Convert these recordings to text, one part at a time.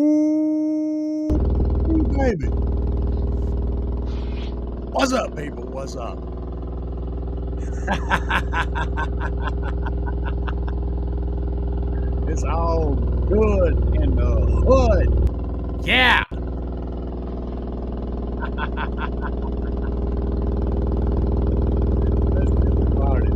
Ooh, baby. What's up, people? What's up? It's all good in the hood. Yeah. Let's get started.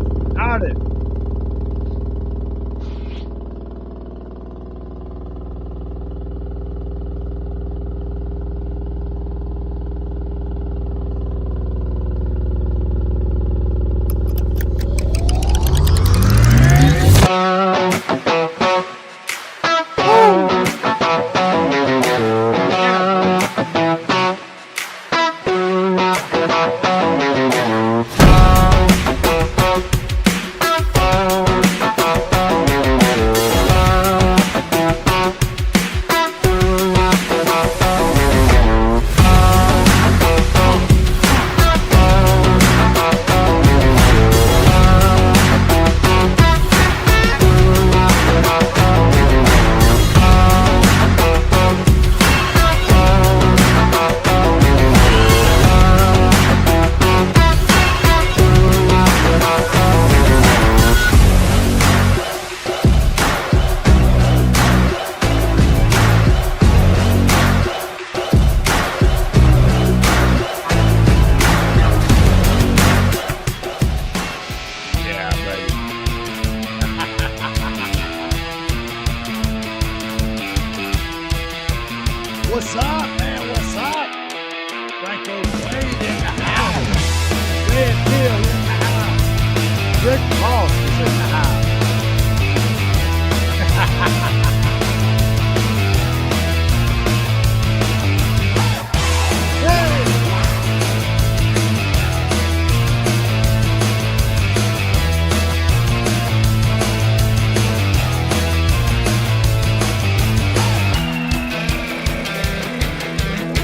Yeah, baby. What's up, man? What's up? Franco Wade in the house. Red Bill in the house. Rick Moss is in the house. Hey!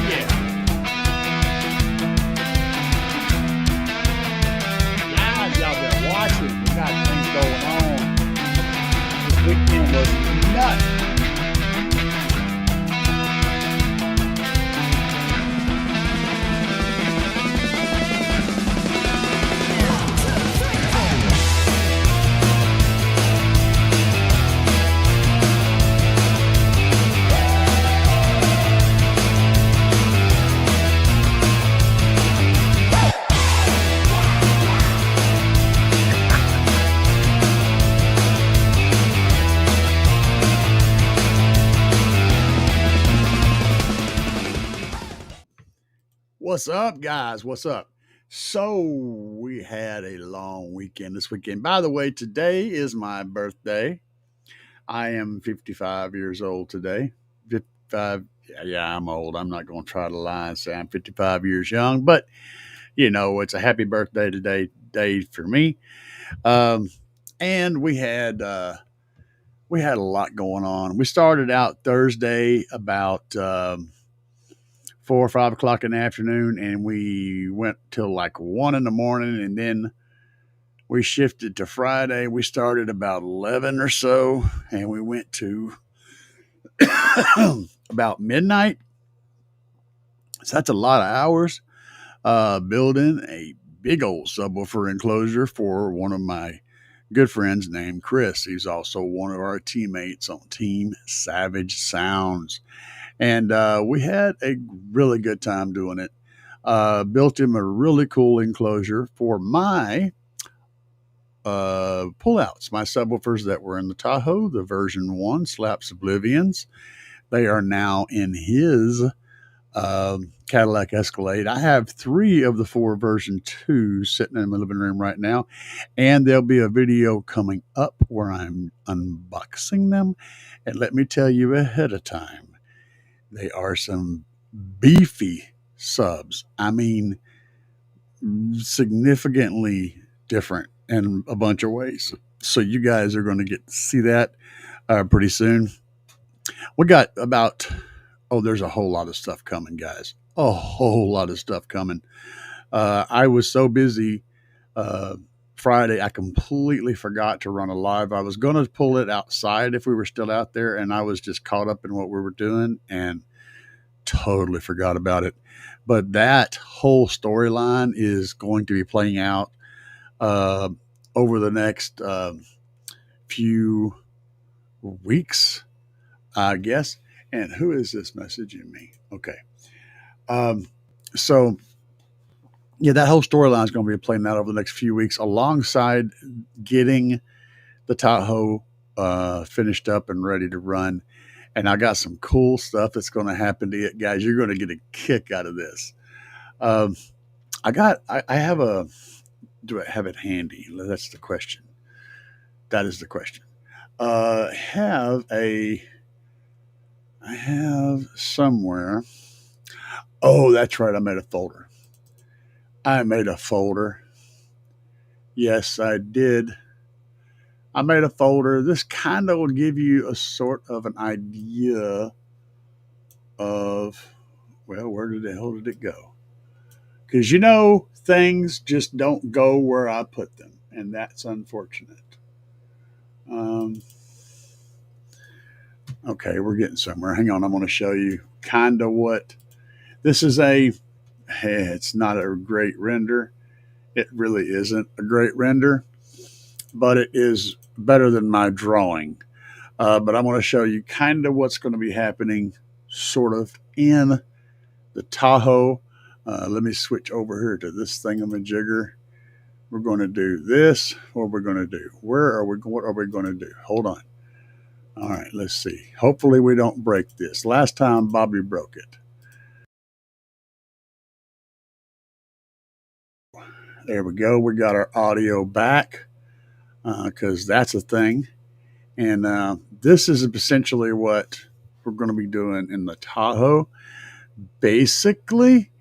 Yeah. Guys, y'all been watching. We got things going on. This weekend was nuts. What's up, guys? What's up? So, we had a long weekend this weekend. By the way, today is my birthday. I am 55 years old today. 55. Yeah, I'm old. I'm not going to try to lie and say I'm 55 years young, but it's a happy birthday day for me. Um, and we had a lot going on. We started out Thursday about 4 or 5 o'clock in the afternoon, and we went till like 1 in the morning, and then we shifted to Friday. We started about 11 or so, and we went to about midnight. So that's a lot of hours building a big old subwoofer enclosure for one of my good friends named Chris. He's also one of our teammates on Team Savage Sounds. And we had a really good time doing it. Built him a really cool enclosure for my pullouts, my subwoofers that were in the Tahoe, the version 1 Slapz Oblivions. They are now in his Cadillac Escalade. I have 3 of the 4 version 2s sitting in my living room right now, and there'll be a video coming up where I'm unboxing them. And let me tell you ahead of time, they are some beefy subs. I mean, significantly different in a bunch of ways. So you guys are going to get to see that pretty soon. We got there's a whole lot of stuff coming, guys. A whole lot of stuff coming. I was so busy Friday, I completely forgot to run a live. I was going to pull it outside if we were still out there, and I was just caught up in what we were doing and totally forgot about it. But that whole storyline is going to be playing out uh, over the next few weeks, I guess. And who is this messaging me? Okay. Um, so, yeah, that whole storyline is going to be playing out over the next few weeks alongside getting the Tahoe finished up and ready to run. And I got some cool stuff that's going to happen to it, guys. You're going to get a kick out of this. Um, I have a, do I have it handy? That's the question. That is the question. I have somewhere. Oh, that's right. I made a folder. I made a folder. Yes, I did. I made a folder. This kind of will give you a sort of an idea of, well, where did the hell did it go? Because things just don't go where I put them, and that's unfortunate. Um, okay, we're getting somewhere. Hang on, I'm going to show you kind of what this is. It's not a great render. It really isn't a great render, but it is better than my drawing. But I'm going to show you kind of what's going to be happening sort of in the Tahoe. Let me switch over here to this thingamajigger. We're going to do this. What we're going to do? What are we going to do? Hold on. All right, let's see. Hopefully we don't break this. Last time Bobby broke it. There we go. We got our audio back because that's a thing. And this is essentially what we're going to be doing in the Tahoe. Basically,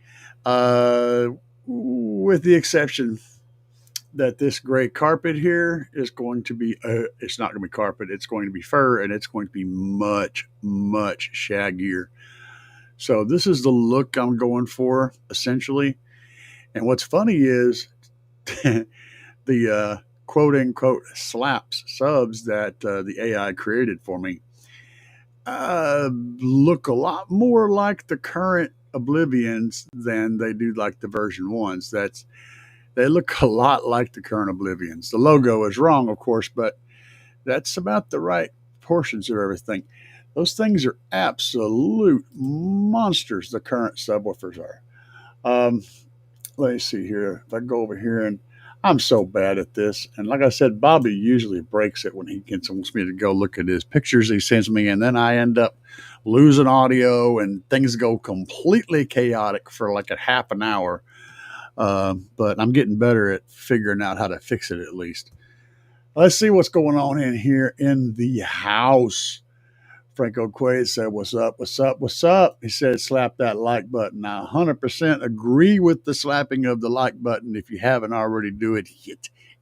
with the exception that this gray carpet here is going to be, it's not going to be carpet, it's going to be fur, and it's going to be much, much shaggier. So this is the look I'm going for, essentially. And what's funny is the quote unquote Slapz subs that the AI created for me look a lot more like the current Oblivions than they do like the version ones. They look a lot like the current Oblivions. The logo is wrong, of course, but that's about the right portions of everything. Those things are absolute monsters, the current subwoofers are. Let me see here. If I go over here, and I'm so bad at this. And like I said, Bobby usually breaks it when he wants me to go look at his pictures he sends me, and then I end up losing audio and things go completely chaotic for like a half an hour. But I'm getting better at figuring out how to fix it at least. Let's see what's going on in here in the house. Franco Quaid said, "What's up? What's up? What's up?" He said, "Slap that like button." I 100% agree with the slapping of the like button. If you haven't already, do it.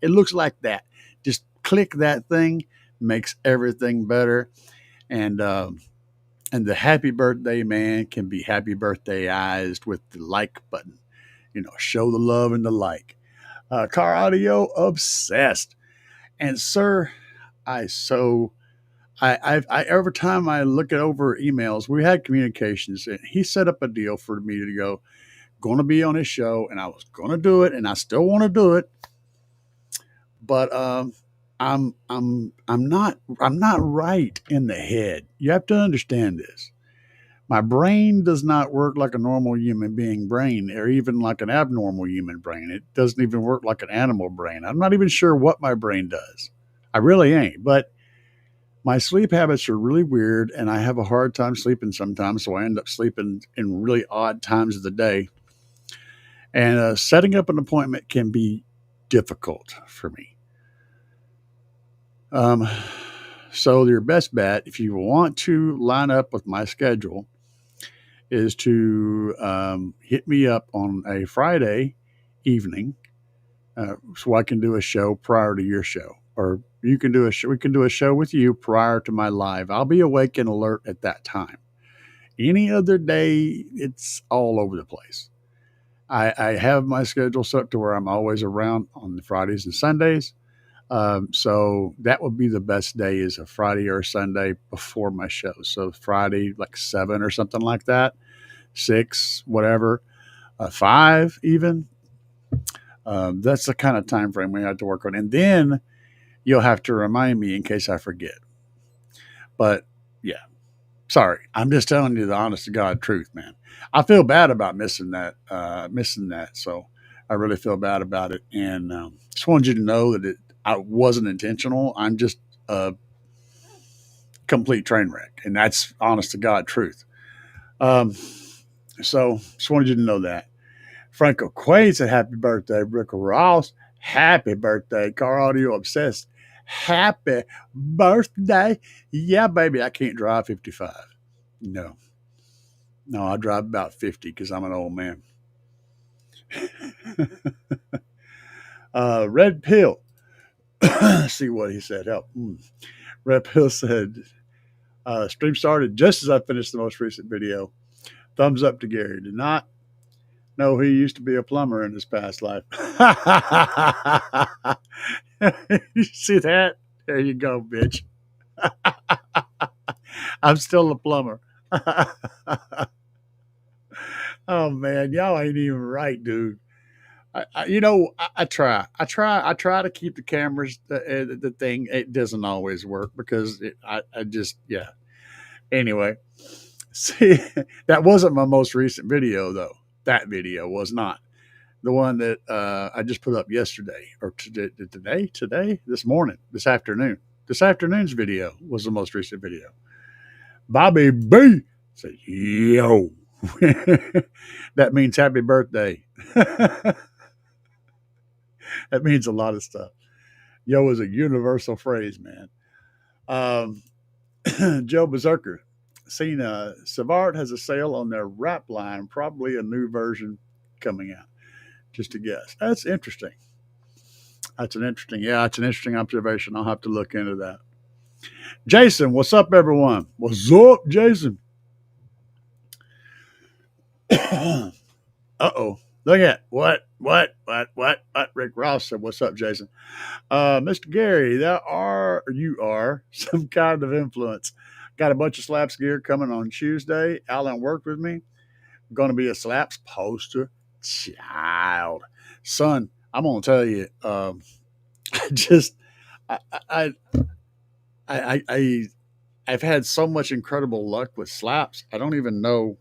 It looks like that. Just click that thing, makes everything better. And the happy birthday man can be happy birthday-ized with the like button. Show the love and the like. Car audio obsessed. And sir, every time I look at over emails, we had communications, and he set up a deal for me to go, going to be on his show, and I was going to do it, and I still want to do it, but I'm not right in the head. You have to understand this. My brain does not work like a normal human being brain, or even like an abnormal human brain. It doesn't even work like an animal brain. I'm not even sure what my brain does. I really ain't, but my sleep habits are really weird, and I have a hard time sleeping sometimes, so I end up sleeping in really odd times of the day. And setting up an appointment can be difficult for me. So your best bet, if you want to line up with my schedule, is to hit me up on a Friday evening so I can do a show prior to your show. Or you can do a show. We can do a show with you prior to my live. I'll be awake and alert at that time. Any other day, it's all over the place. I have my schedule set to where I'm always around on the Fridays and Sundays. So that would be the best day is a Friday or a Sunday before my show. So Friday, like 7 or something like that, 6, whatever, 5 even. That's the kind of time frame we have to work on. And then you'll have to remind me in case I forget. But yeah, sorry. I'm just telling you the honest to God truth, man. I feel bad about missing that. So I really feel bad about it. And just wanted you to know that I wasn't intentional. I'm just a complete train wreck. And that's honest to God truth. Um, so just wanted you to know that. Franco Quaid said, happy birthday. Rick Ross, happy birthday. Car Audio Obsessed, happy birthday. Yeah, baby, I can't drive 55. No. No, I drive about 50 because I'm an old man. Red Pill. See what he said. Help. Red Pill said, stream started just as I finished the most recent video. Thumbs up to Gary. Did not know he used to be a plumber in his past life. You see that? There you go, bitch. I'm still a plumber. Oh man, y'all ain't even right, dude. I try to keep the cameras, the thing. It doesn't always work because I just, yeah. Anyway, see, that wasn't my most recent video though. That video was not the one that I just put up yesterday or today, this morning, this afternoon. This afternoon's video was the most recent video. Bobby B said, "Yo." That means happy birthday. That means a lot of stuff. Yo is a universal phrase, man. Joe Berserker, seen Savard has a sale on their rap line, probably a new version coming out. Just a guess. That's interesting. It's an interesting observation. I'll have to look into that. Jason, what's up, everyone? What's up, Jason? Uh-oh. Look at what? Rick Ross said, what's up, Jason? Mr. Gary, you are some kind of influence. Got a bunch of Slapz gear coming on Tuesday. Alan worked with me. Going to be a Slapz poster child. Son, I'm going to tell you, I just, I, I, I've had so much incredible luck with Slapz. I don't even know.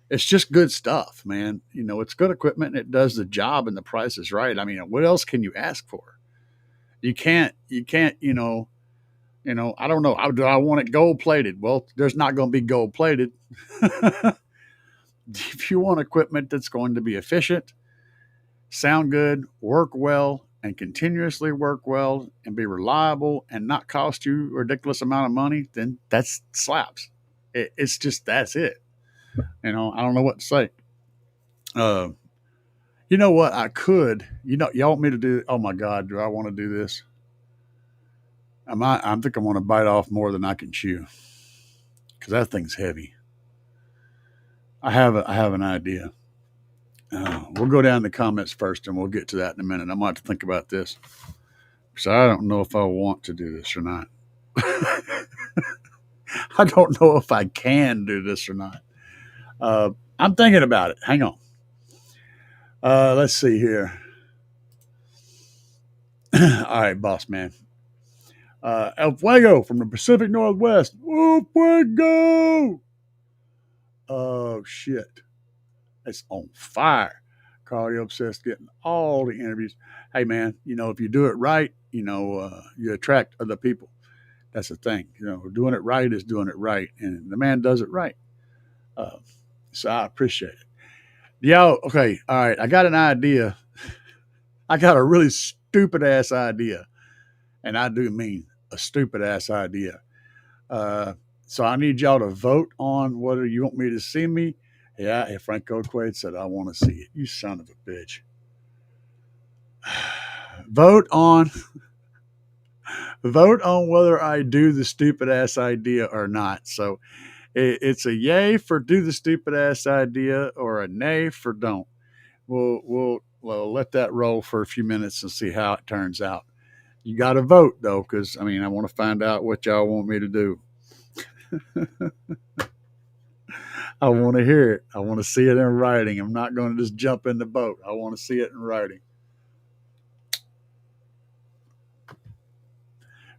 It's just good stuff, man. It's good equipment and it does the job and the price is right. I mean, what else can you ask for? You can't, I don't know. Do I want it gold plated? Well, there's not going to be gold plated. If you want equipment that's going to be efficient, sound good, work well, and continuously work well, and be reliable and not cost you a ridiculous amount of money, then that's Slapz. It's just, that's it. I don't know what to say. You know what? I could. Y'all want me to do? Oh my God, do I want to do this? I think I want to bite off more than I can chew because that thing's heavy. I have an idea. We'll go down the comments first, and we'll get to that in a minute. I might have to think about this. So I don't know if I want to do this or not. I don't know if I can do this or not. I'm thinking about it. Hang on. Let's see here. All right, boss man. El Fuego from the Pacific Northwest. El Fuego! Oh, shit. It's on fire. Cardio Obsessed getting all the interviews. Hey, man, if you do it right, you attract other people. That's the thing. Doing it right is doing it right. And the man does it right. So I appreciate it. Yo, okay. All right. I got an idea. I got a really stupid ass idea. And I do mean a stupid ass idea. So I need y'all to vote on whether you want me to see me. Yeah, Franco Quaid said, I want to see it. You son of a bitch. Vote on whether I do the stupid ass idea or not. So It's a yay for do the stupid ass idea or a nay for don't. We'll let that roll for a few minutes and see how it turns out. You got to vote though, because I want to find out what y'all want me to do. I want to hear it. I want to see it in writing. I'm not going to just jump in the boat. I want to see it in writing.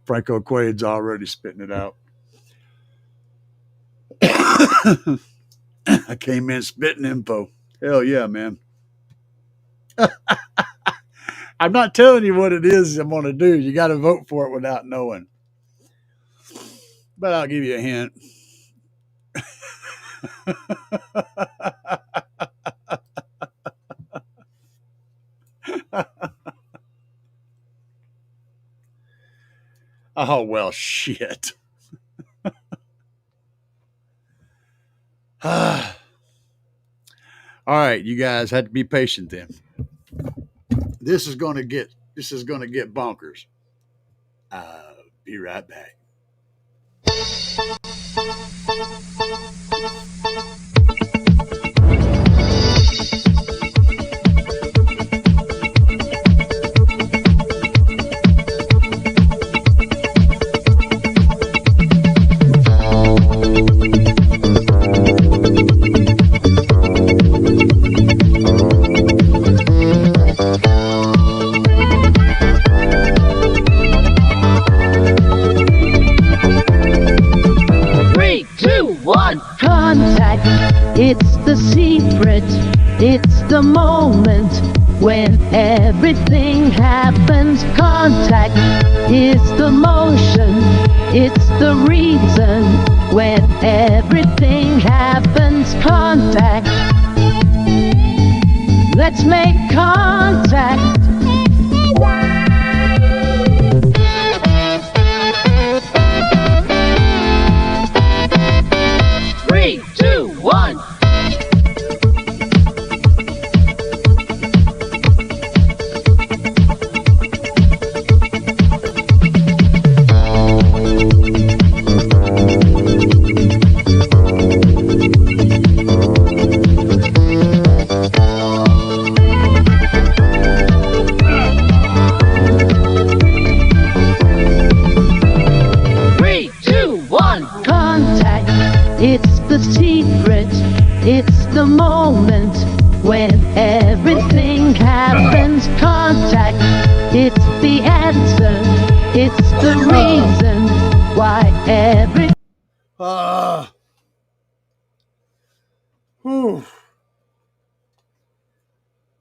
Franco Quade's already spitting it out. I came in spitting info. Hell yeah, man. I'm not telling you what it is I'm going to do. You got to vote for it without knowing. But I'll give you a hint. Oh, well, shit. All right, you guys had to be patient then. This is going to get bonkers. I'll be right back. It's the secret, it's the moment when everything happens. Contact is the motion, it's the reason when everything happens. Contact, let's make contact. 3, 2, 1. It's the secret, it's the moment when everything happens. Contact, it's the answer, it's the reason why every...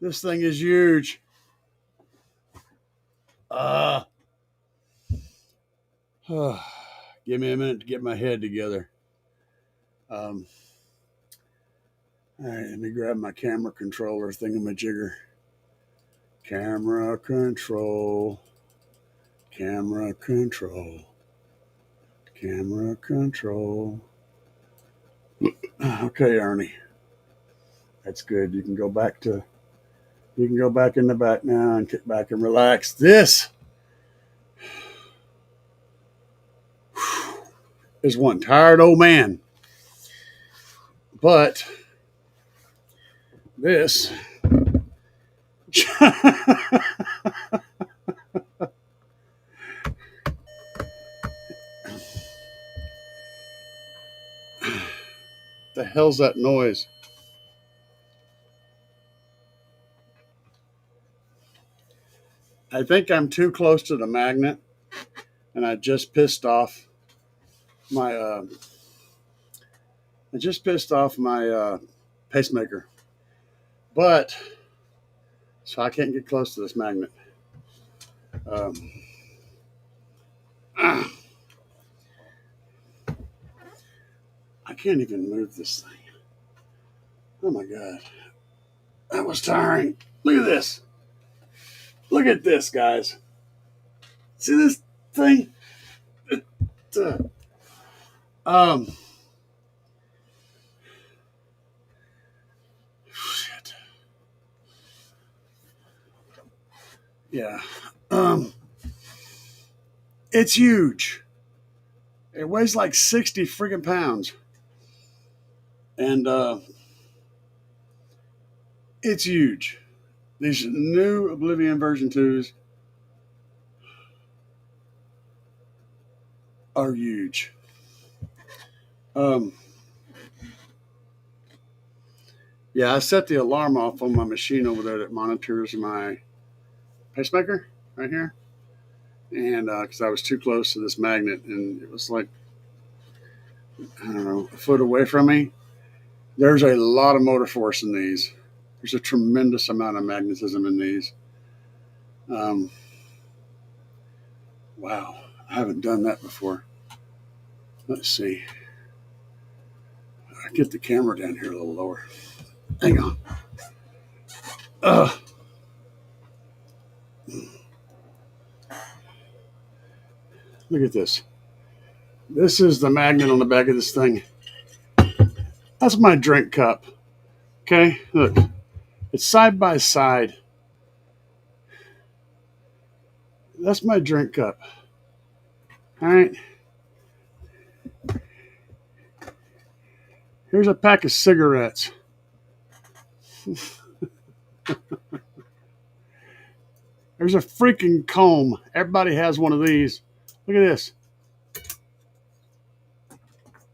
This thing is huge. Give me a minute to get my head together. All right, let me grab my camera controller thingamajigger. Camera control. Camera control. Camera control. Okay, Ernie. That's good. You can go back in the back now and get back and relax. This is one tired old man. But this the hell's that noise? I think I'm too close to the magnet, and I just pissed off my pacemaker. But so I can't get close to this magnet. I can't even move this thing. Oh my God. That was tiring. Look at this. Look at this, guys. See this thing? Shit. Yeah. It's huge. It weighs like 60 freaking pounds. And it's huge. These new Oblivion version 2s are huge. Um, yeah, I set the alarm off on my machine over there that monitors my pacemaker right here. And because I was too close to this magnet, and it was like, I don't know, a foot away from me. There's a lot of motor force in these. There's a tremendous amount of magnetism in these. Um, wow, I haven't done that before. Let's see. I get the camera down here a little lower. Hang on. Look at this. This is the magnet on the back of this thing. That's my drink cup. Okay, look. It's side by side. That's my drink cup. All right. Here's a pack of cigarettes. There's a freaking comb. Everybody has one of these. Look at this.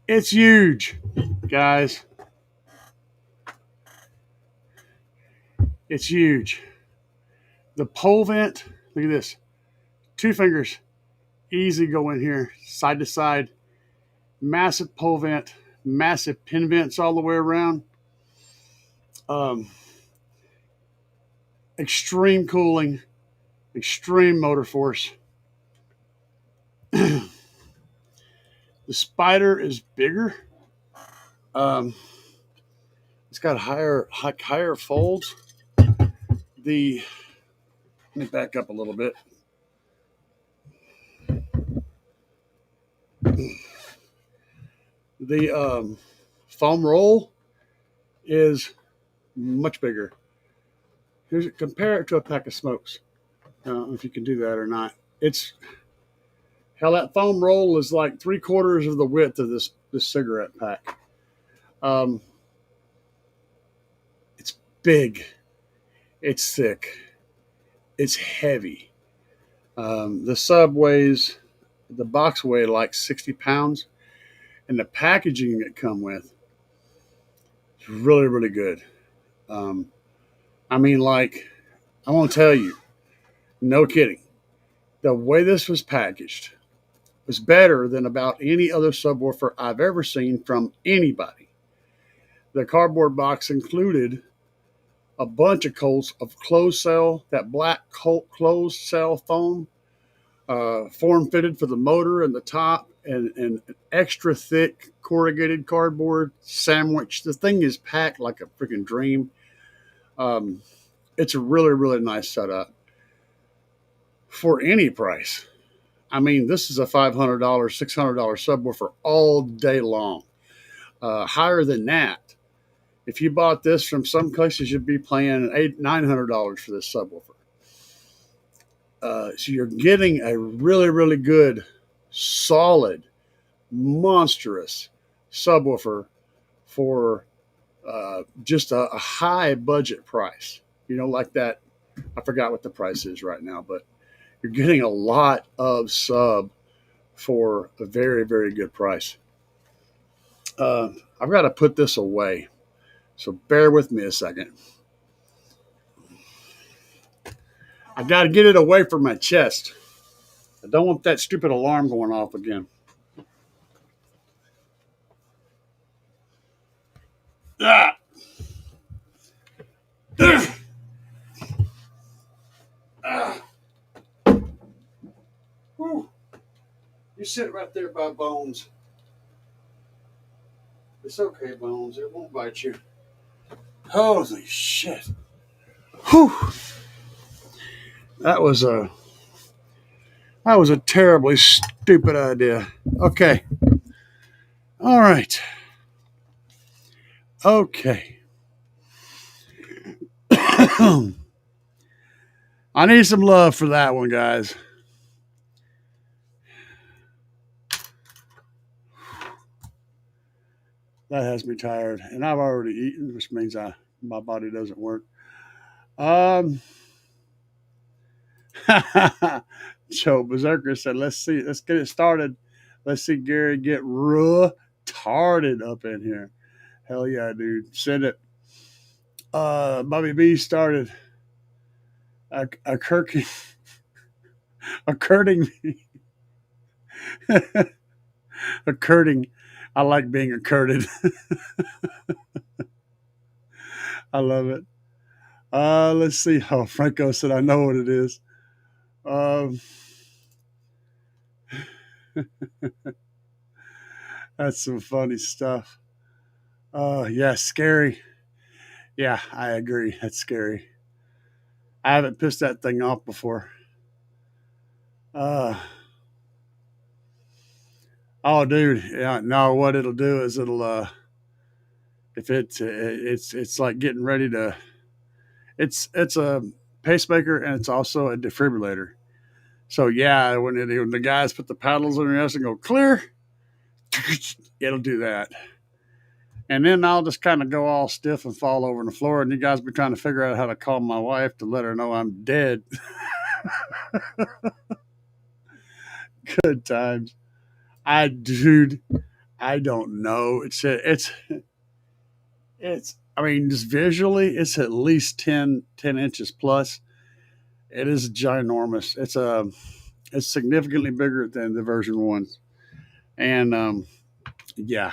It's huge, guys. It's huge. The pole vent, look at this. 2 fingers, easy go in here, side to side. Massive pole vent, massive pin vents all the way around. Extreme cooling, extreme motor force. The Spider is bigger. It's got higher folds. Let me back up a little bit. The foam roll is much bigger. Compare it to a pack of smokes. I don't know if you can do that or not. That foam roll is like 3/4 of the width of this cigarette pack. It's big. It's thick. It's heavy. The box weighed like 60 pounds, and the packaging it come with is really, really good. I mean, like, I want to tell you, no kidding, the way this was packaged was better than about any other subwoofer I've ever seen from anybody. The cardboard box included a bunch of closed cell, that black closed cell foam, form fitted for the motor and the top, and extra thick corrugated cardboard sandwich. The thing is packed like a freaking dream. It's a really, really nice setup for any price. I mean, this is a $500, $600 subwoofer all day long. Higher than that. If you bought this from some places, you'd be paying $900 for this subwoofer. So you're getting a really, really good, solid, monstrous subwoofer for just a high budget price. You know, like that. I forgot what the price is right now, but you're getting a lot of sub for a very, very good price. I've got to put this away, so bear with me a second. I got to get it away from my chest. I don't want that stupid alarm going off again. Ah. Ah. Whew. You sit right there by Bones. It's okay, Bones. It won't bite you. Holy shit. Whew. That was a terribly stupid idea. Okay. All right. Okay. I need some love for that one, guys. That has me tired, and I've already eaten, which means my body doesn't work. Um, Joe Berserker said, "Let's see, let's get it started. Let's see Gary get retarded up in here. Hell yeah, dude, send it." Bobby B started a kirking, a curting, a curting. I like being a curted. I love it. Let's see. Oh, Franco said, "I know what it is." Um, that's some funny stuff. Yeah, scary. Yeah, I agree. That's scary. I haven't pissed that thing off before. Uh, oh, dude. Yeah, no. What it'll do is it'll if it's like getting ready to. It's a pacemaker and it's also a defibrillator. So yeah, when the guys put the paddles on your ass and go clear, it'll do that. And then I'll just kind of go all stiff and fall over on the floor, and you guys be trying to figure out how to call my wife to let her know I'm dead. Good times. Dude, I don't know. It's. I mean, just visually, it's at least 10 inches plus. It is ginormous. It's significantly bigger than the version ones, and yeah,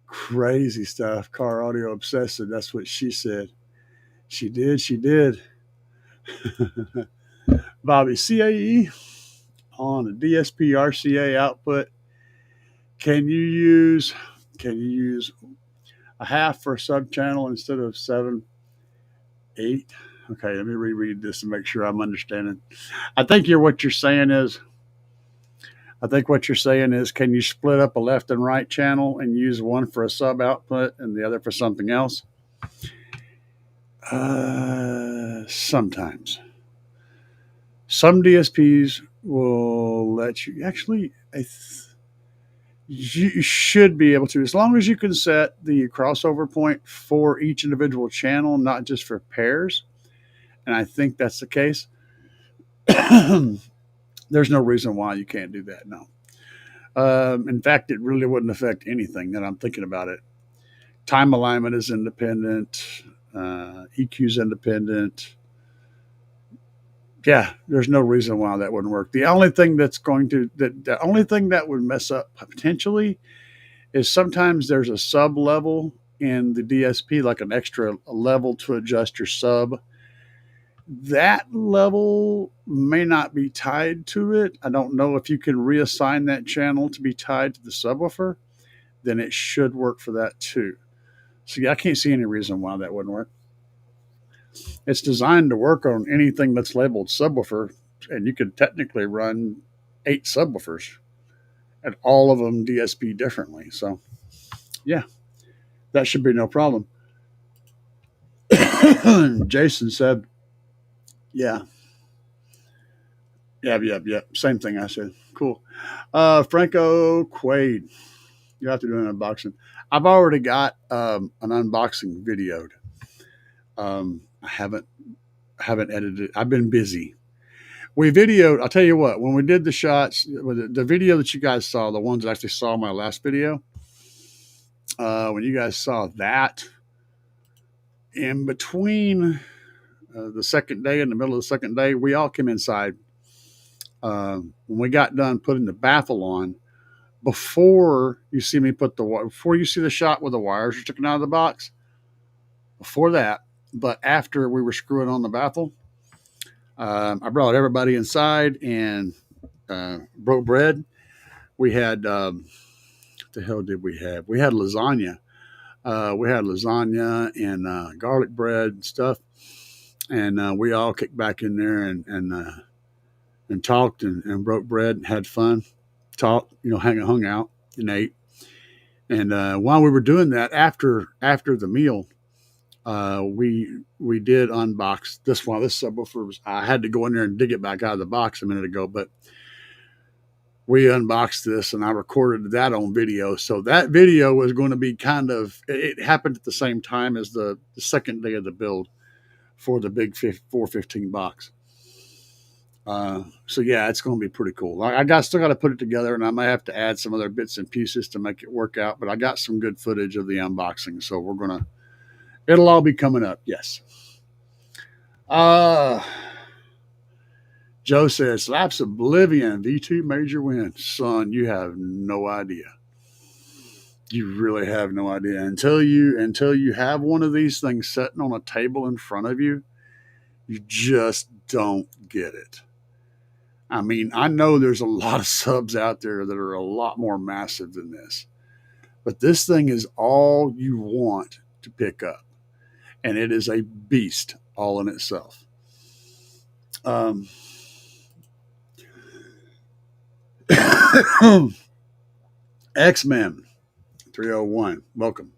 crazy stuff. Car audio obsessive. That's what she said. She did. She did. Bobby CAE on a DSP RCA output. Can you use a half for a sub channel instead of 7/8? Okay, let me reread this and make sure I'm understanding. I think what you're saying is can you split up a left and right channel and use one for a sub output and the other for something else? Sometimes. Some DSPs will let you actually. You should be able to, as long as you can set the crossover point for each individual channel, not just for pairs. And I think that's the case. There's no reason why you can't do that. No. In fact, it really wouldn't affect anything that I'm thinking about it. Time alignment is independent. EQ is independent. Yeah, there's no reason why that wouldn't work. The only thing the only thing that would mess up potentially is sometimes there's a sub level in the DSP, like an extra level to adjust your sub. That level may not be tied to it. I don't know if you can reassign that channel to be tied to the subwoofer. Then it should work for that too. So yeah, I can't see any reason why that wouldn't work. It's designed to work on anything that's labeled subwoofer, and you could technically run 8 subwoofers and all of them DSP differently. So yeah, that should be no problem. Jason said, yeah, yep. Same thing I said. Cool. Franco Quaid, you have to do an unboxing. I've already got an unboxing videoed. I haven't edited it. I've been busy. We videoed. I'll tell you what. When we did the shots, the video that you guys saw, the ones that actually saw my last video, when you guys saw that, in between the second day and the middle of the second day, we all came inside. When we got done putting the baffle on, before you see the shot where the wires are sticking out of the box, before that, but after we were screwing on the baffle, I brought everybody inside and broke bread. We had what the hell did we have? We had lasagna. We had lasagna and garlic bread and stuff, and we all kicked back in there and talked and broke bread and had fun, talked, hung out and ate. And while we were doing that, after the meal, we did unbox this one. This subwoofer I had to go in there and dig it back out of the box a minute ago, but we unboxed this and I recorded that on video. So that video was going to be it happened at the same time as the second day of the build for the big 415 box. So yeah, it's going to be pretty cool. Still got to put it together, and I may have to add some other bits and pieces to make it work out. But I got some good footage of the unboxing, so it'll all be coming up. Yes. Joe says, Slapz Oblivion V2 major win. Son, you have no idea. You really have no idea until you have one of these things sitting on a table in front of you. You just don't get it. I mean, I know there's a lot of subs out there that are a lot more massive than this, but this thing is all you want to pick up, and it is a beast all in itself. X-Men 301, welcome.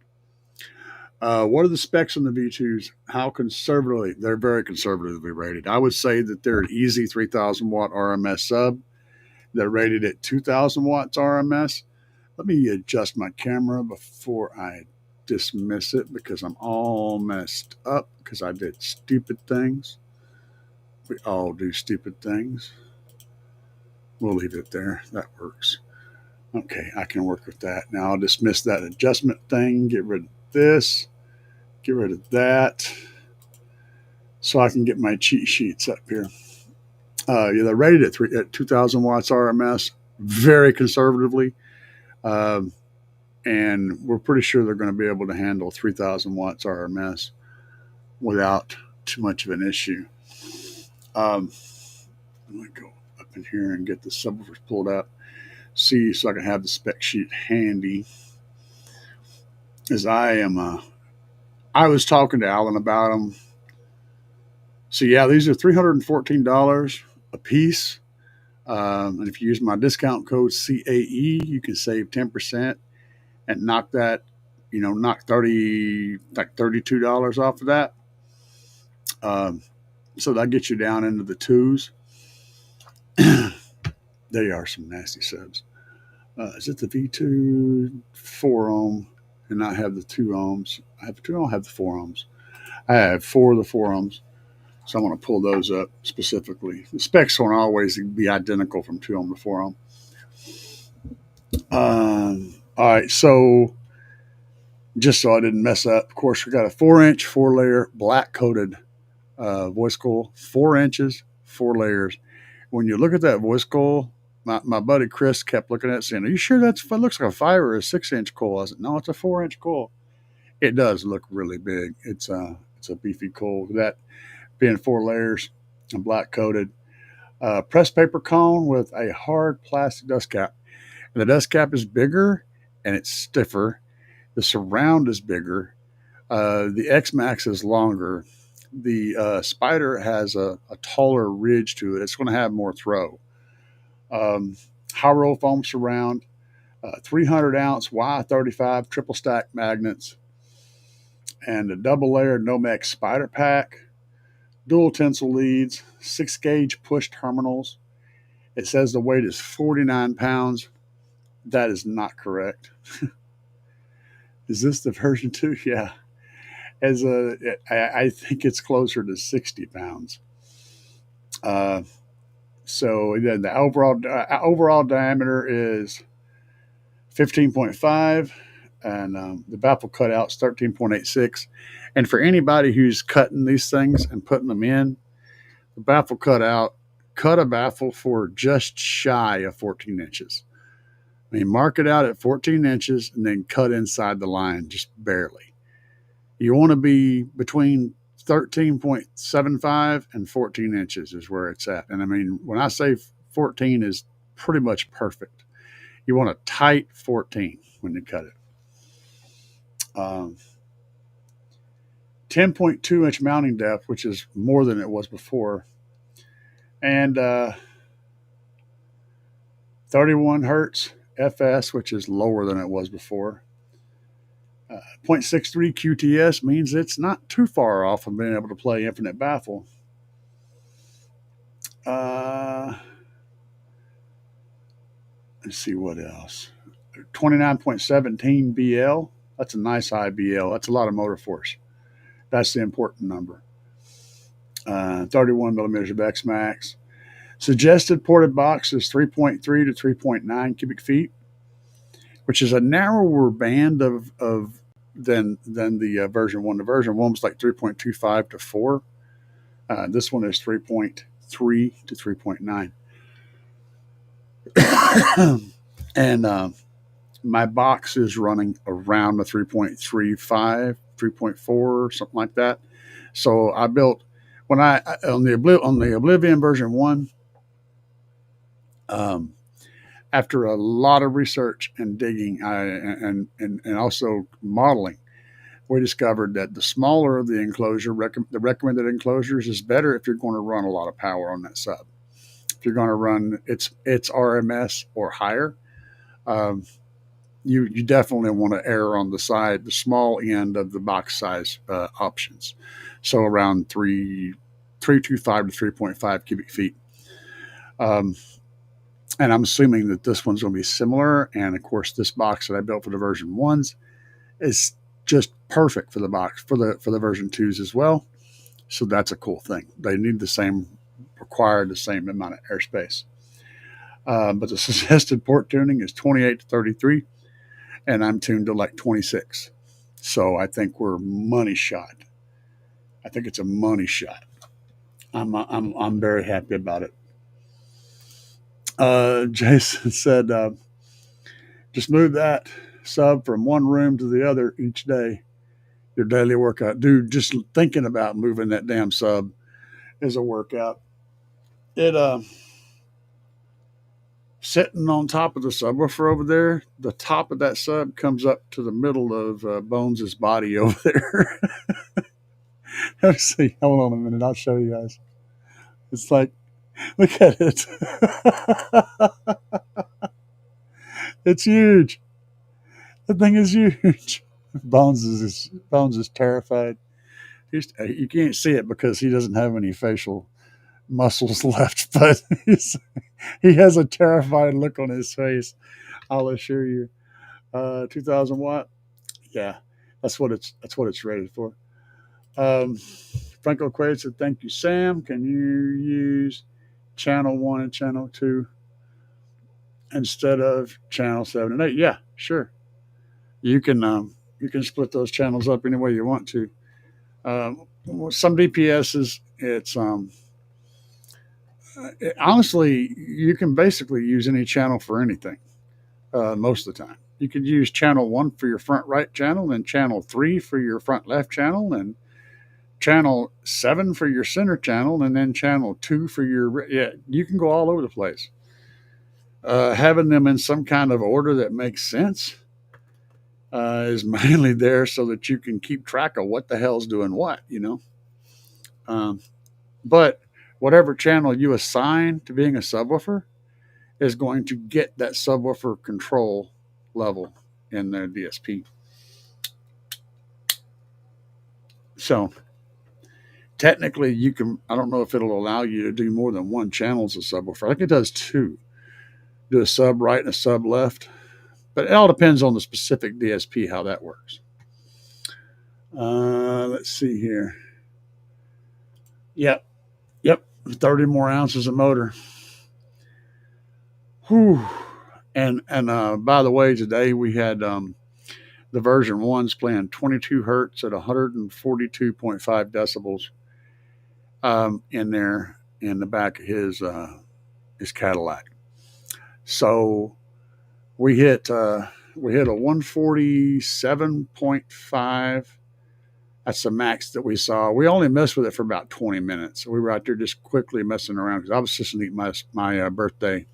What are the specs on the V2s? How conservatively? They're very conservatively rated. I would say that they're an easy 3,000 watt RMS sub. They're rated at 2,000 watts RMS. Let me adjust my camera before I dismiss it because I'm all messed up because I did stupid things. We all do stupid things. We'll leave it there. That works. Okay, I can work with that. Now I'll dismiss that adjustment thing, get rid of this, get rid of that, so I can get my cheat sheets up here. Yeah, they're rated at 2,000 watts RMS, very conservatively, and we're pretty sure they're going to be able to handle 3,000 watts RMS without too much of an issue. I'm going to go up in here and get the subwoofers pulled up, see, so I can have the spec sheet handy. As I was talking to Alan about them. So yeah, these are $314 a piece. And if you use my discount code CAE, you can save 10% and knock $32 off of that. So that gets you down into the twos. They are some nasty subs. Is it the V2 4 ohm and not have the 2 ohms? I don't have the 4 ohms. I have 4 of the 4 ohms. So I'm going to pull those up specifically. The specs won't always be identical from 2 ohm to 4 ohm. All right, so just so I didn't mess up, of course, we got a 4-inch, 4-layer, black coated voice coil, 4 inches, 4 layers. When you look at that voice coil, my buddy Chris kept looking at it saying, "Are you sure that looks like a 5 or a 6-inch coil?" I said, "No, it's a 4-inch coil." It does look really big. It's a beefy coil. That being 4 layers and black coated. Pressed paper cone with a hard plastic dust cap. And the dust cap is bigger and it's stiffer. The surround is bigger. The X-Max is longer. The Spider has a taller ridge to it. It's going to have more throw. High roll foam surround. 300 ounce Y35 triple stack magnets. And a double layered Nomex spider pack. Dual tensile leads, 6 gauge push terminals. It says the weight is 49 pounds. That is not correct. Is this the version 2? Yeah. I think it's closer to 60 pounds. So then the overall diameter is 15.5, and the baffle cutout is 13.86. And for anybody who's cutting these things and putting them in, the baffle cutout, cut a baffle for just shy of 14 inches. I mean, mark it out at 14 inches and then cut inside the line just barely. You want to be between 13.75 and 14 inches is where it's at. And I mean, when I say 14 is pretty much perfect, you want a tight 14 when you cut it. 10.2 inch mounting depth, which is more than it was before. And 31 hertz FS, which is lower than it was before. 0.63 QTS means it's not too far off from being able to play infinite baffle. Let's see what else. 29.17 BL. That's a nice high BL. That's a lot of motor force. That's the important number. 31 millimeters of X max. Suggested ported box is 3.3 to 3.9 cubic feet, which is a narrower band of than the version one. The version one was like 3.25 to 4. This one is 3.3 to 3.9. And my box is running around the 3.35, 3.4, something like that. So I built when I on the Oblivion version one. After a lot of research and digging, and also modeling, we discovered that the smaller the enclosure, the recommended enclosures, is better if you're going to run a lot of power on that sub. If you're going to run its RMS or higher, um, you definitely want to err on the small end of the box size options. So around 3.25 to 3.5 cubic feet. Um, and I'm assuming that this one's going to be similar. And of course, this box that I built for the version ones is just perfect for the box for the version twos as well. So that's a cool thing. They need require the same amount of airspace. But the suggested port tuning is 28 to 33, and I'm tuned to like 26. So I think we're money shot. I think it's a money shot. I'm very happy about it. Jason said, just move that sub from one room to the other each day. Your daily workout. Dude, just thinking about moving that damn sub is a workout. It sitting on top of the subwoofer over there, the top of that sub comes up to the middle of Bones' body over there. Let's see. Hold on a minute. I'll show you guys. It's like, look at it. It's huge. The thing is huge. Bones is terrified. You can't see it because he doesn't have any facial muscles left, but he has a terrified look on his face. I'll assure you. 2,000 watt. Yeah, that's what it's rated for. Franco Quaid said, "Thank you, Sam. Can you use channel 1 and channel 2 instead of channel 7 and 8?" Yeah, sure. You can split those channels up any way you want to. Some DPSs, honestly, you can basically use any channel for anything. Most of the time, you could use channel 1 for your front right channel, and channel 3 for your front left channel, and channel 7 for your center channel, and then channel 2 for your, yeah, you can go all over the place. Having them in some kind of order that makes sense is mainly there so that you can keep track of what the hell's doing what, But whatever channel you assign to being a subwoofer is going to get that subwoofer control level in their DSP. So technically you can, I don't know if it'll allow you to do more than one channel as a subwoofer. I think it does 2. Do a sub right and a sub left. But it all depends on the specific DSP, how that works. Let's see here. Yep. 30 more ounces of motor. Whew. And by the way, today we had the version 1's playing 22 hertz at 142.5 decibels in there in the back of his Cadillac. So we hit a 147.5. That's the max that we saw. We only messed with it for about 20 minutes. We were out there just quickly messing around because I was just eating my birthday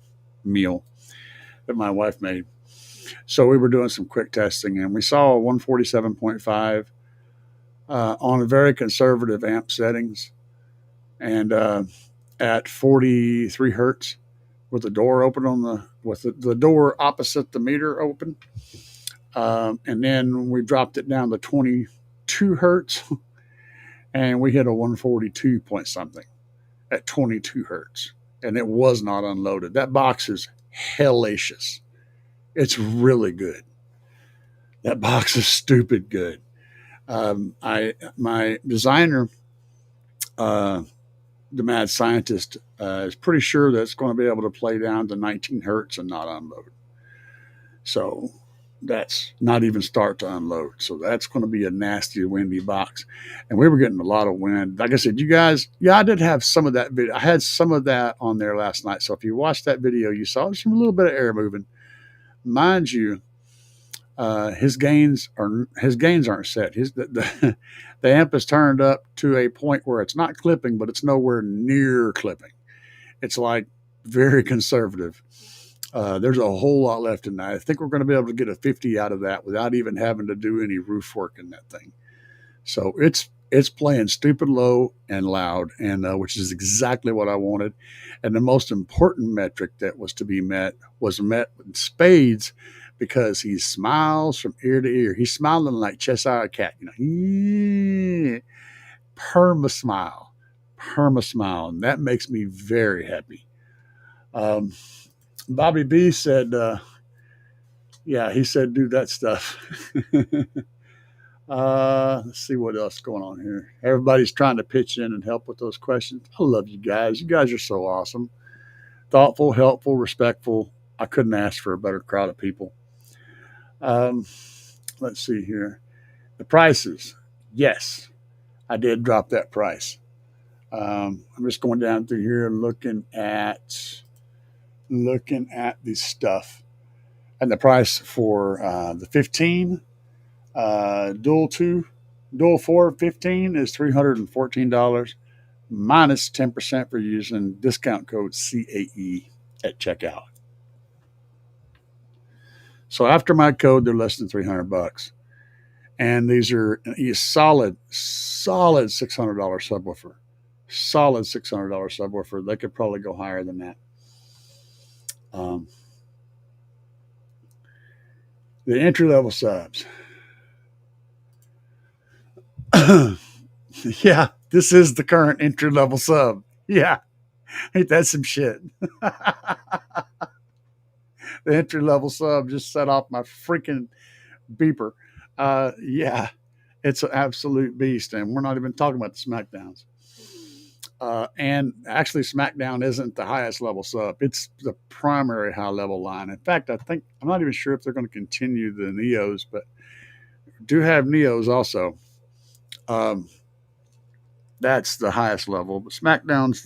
meal that my wife made. So we were doing some quick testing, and we saw a 147.5 on very conservative amp settings, and at 43 hertz with the door open with the door opposite the meter open. And then we dropped it down to 22 hertz, and we hit a 142 point something at 22 hertz, and it was not unloaded. That box is hellacious. It's really good. That box is stupid good. I my designer, uh, the mad scientist, is pretty sure that it's going to be able to play down to 19 hertz and not unload. So that's not even start to unload. So that's going to be a nasty, windy box. And we were getting a lot of wind. Like I said, you guys, yeah, I did have some of that video. I had some of that on there last night. So if you watched that video, you saw there's a little bit of air moving. Mind you, his gains aren't set. The amp is turned up to a point where it's not clipping, but it's nowhere near clipping. It's like very conservative. There's a whole lot left in that. I think we're going to be able to get a 50 out of that without even having to do any roof work in that thing. So it's playing stupid low and loud, and which is exactly what I wanted. And the most important metric that was to be met was met with spades because he smiles from ear to ear. He's smiling like Cheshire Cat, perma smile, and that makes me very happy. Um, Bobby B said, yeah, he said do that stuff. Let's see what else is going on here. Everybody's trying to pitch in and help with those questions. I love you guys. You guys are so awesome. Thoughtful, helpful, respectful. I couldn't ask for a better crowd of people. Um, let's see here. The prices. Yes, I did drop that price. I'm just going down through here and looking at the stuff. And the price for the 15 dual 4 15 is $314 minus 10% for using discount code CAE at checkout. So after my code, they're less than $300. And these are a solid $600 subwoofer. Solid $600 subwoofer. They could probably go higher than that. The entry level subs. Yeah, this is the current entry level sub. Yeah, ain't that some shit? The entry level sub just set off my freaking beeper. Yeah, it's an absolute beast, and we're not even talking about the SmackDowns. And actually, SmackDown isn't the highest level sub; it's the primary high level line. In fact, I'm not even sure if they're going to continue the Neos, but do have Neos also. Um, that's the highest level, but SmackDown's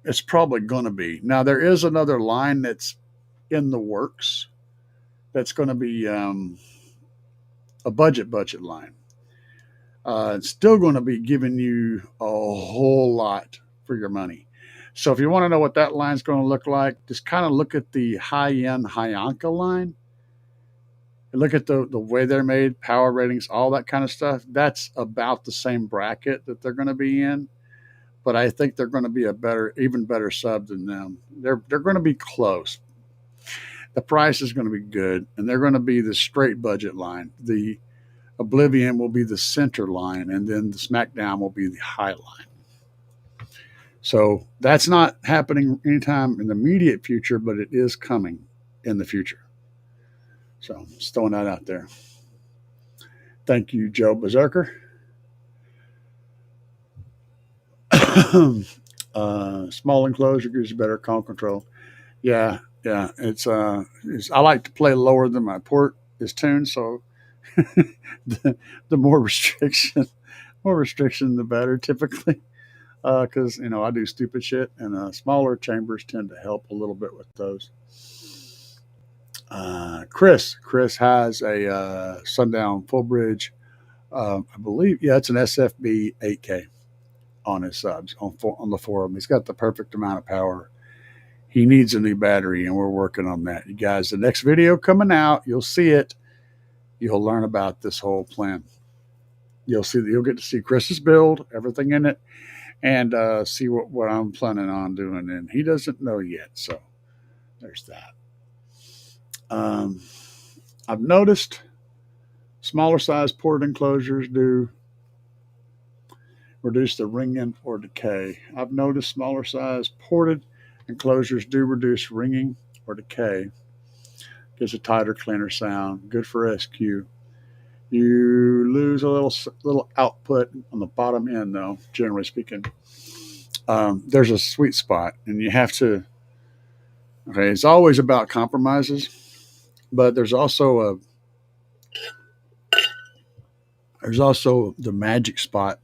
it's probably going to be. Now there is another line that's in the works that's going to be a budget line. It's still going to be giving you a whole lot for your money. So if you want to know what that line's going to look like, just kind of look at the high-end Hyanka line. Look at the way they're made, power ratings, all that kind of stuff. That's about the same bracket that they're going to be in. But I think they're going to be even better sub than them. They're going to be close. The price is going to be good, and they're going to be the straight budget line. The Oblivion will be the center line, and then the SmackDown will be the high line. So that's not happening anytime in the immediate future, but it is coming in the future. So just throwing that out there. Thank you, Joe Berserker. Small enclosure gives you better call control. Yeah. It's I like to play lower than my port is tuned, so the more restriction, the better typically. Because I do stupid shit, and smaller chambers tend to help a little bit with those. Chris has a Sundown Full Bridge. I believe, yeah, it's an SFB 8K on his subs on the forum. He's got the perfect amount of power. He needs a new battery, and we're working on that. You guys, the next video coming out, you'll see it. You'll learn about this whole plan. You'll get to see Chris's build, everything in it, and see what I'm planning on doing. And he doesn't know yet, so there's that. I've noticed smaller size port enclosures do reduce the ringing or decay. I've noticed smaller size ported enclosures do reduce ringing or decay. gives a tighter, cleaner sound. Good for SQ. You lose a little output on the bottom end, though. Generally speaking, there's a sweet spot, and you have to. Okay, it's always about compromises, but there's also the magic spot.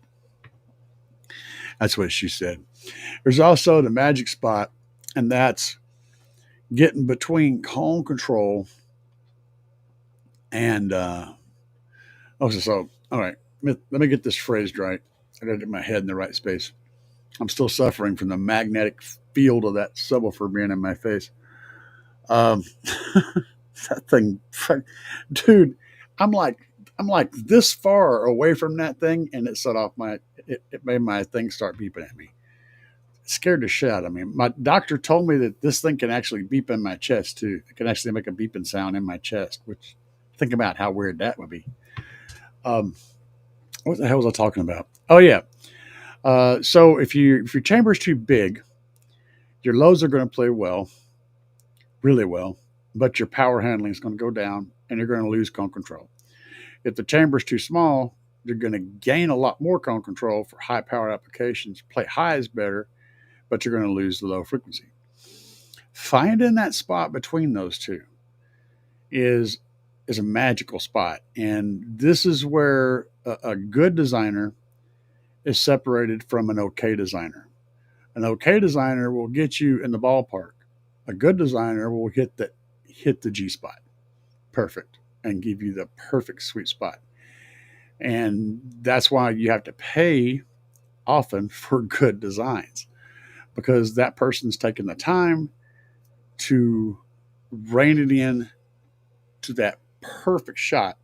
That's what she said. There's also the magic spot, and that's getting between cone control and so all right. Let me get this phrased right. I got to get my head in the right space. I'm still suffering from the magnetic field of that subwoofer being in my face. Um, that thing, dude. I'm like this far away from that thing, and it set off it made my thing start beeping at me. It scared the shit out of me. My doctor told me that this thing can actually beep in my chest too. It can actually make a beeping sound in my chest, which think about how weird that would be. Um, what the hell was I talking about? Oh yeah. So if your chamber is too big, your lows are going to play well, really well, but your power handling is going to go down, and you're going to lose cone control. If the chamber is too small, you're going to gain a lot more cone control for high power applications. Play highs better, but you're going to lose the low frequency. Finding that spot between those two is a magical spot, and this is where a good designer is separated from an okay designer. An okay designer will get you in the ballpark. A good designer will hit the G spot perfect and give you the perfect sweet spot. And that's why you have to pay often for good designs, because that person's taking the time to rein it in to that perfect shot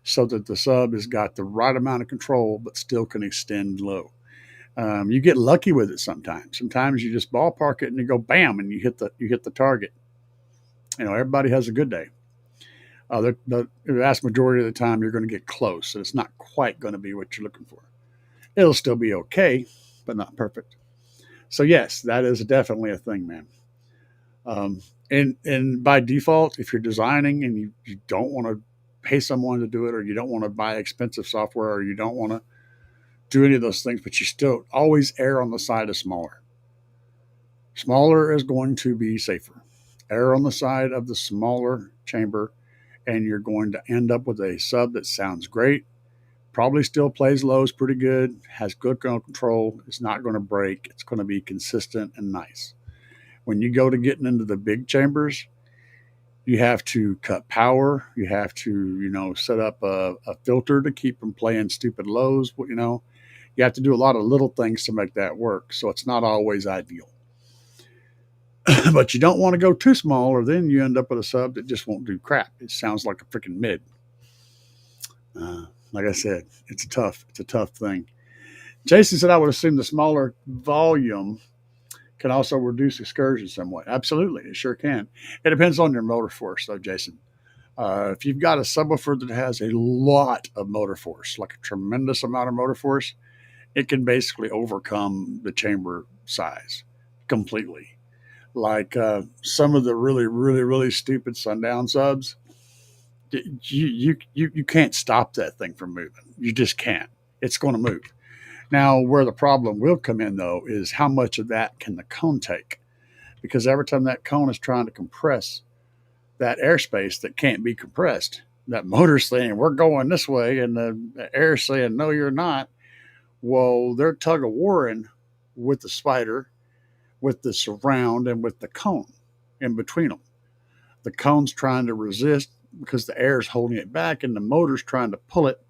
so that the sub has got the right amount of control but still can extend low. You get lucky with it sometimes. Sometimes you just ballpark it and you go bam and you hit the target. Everybody has a good day. The vast majority of the time you're going to get close, and it's not quite going to be what you're looking for. It'll still be okay, but not perfect. So yes, that is definitely a thing, man. And by default, if you're designing and you don't want to pay someone to do it, or you don't want to buy expensive software, or you don't want to do any of those things, but you still always err on the side of smaller. Smaller is going to be safer. Err on the side of the smaller chamber, and you're going to end up with a sub that sounds great, probably still plays lows pretty good, has good control, it's not going to break, it's going to be consistent and nice. When you go to getting into the big chambers, you have to cut power. You have to, set up a filter to keep them playing stupid lows. You have to do a lot of little things to make that work. So it's not always ideal. But you don't want to go too small, or then you end up with a sub that just won't do crap. It sounds like a freaking mid. Like I said, it's a tough thing. Jason said I would assume the smaller volume can also reduce excursion somewhat. Absolutely, it sure can. It depends on your motor force, though, Jason. If you've got a subwoofer that has a lot of motor force, like a tremendous amount of motor force, it can basically overcome the chamber size completely. Like some of the really, really, really stupid sundown subs, you can't stop that thing from moving. You just can't. It's going to move. Now, where the problem will come in, though, is how much of that can the cone take? Because every time that cone is trying to compress that airspace that can't be compressed, that motor's saying, we're going this way, and the air's saying, no, you're not. Well, they're tug of warring with the spider, with the surround, and with the cone in between them. The cone's trying to resist because the air's holding it back, and the motor's trying to pull it.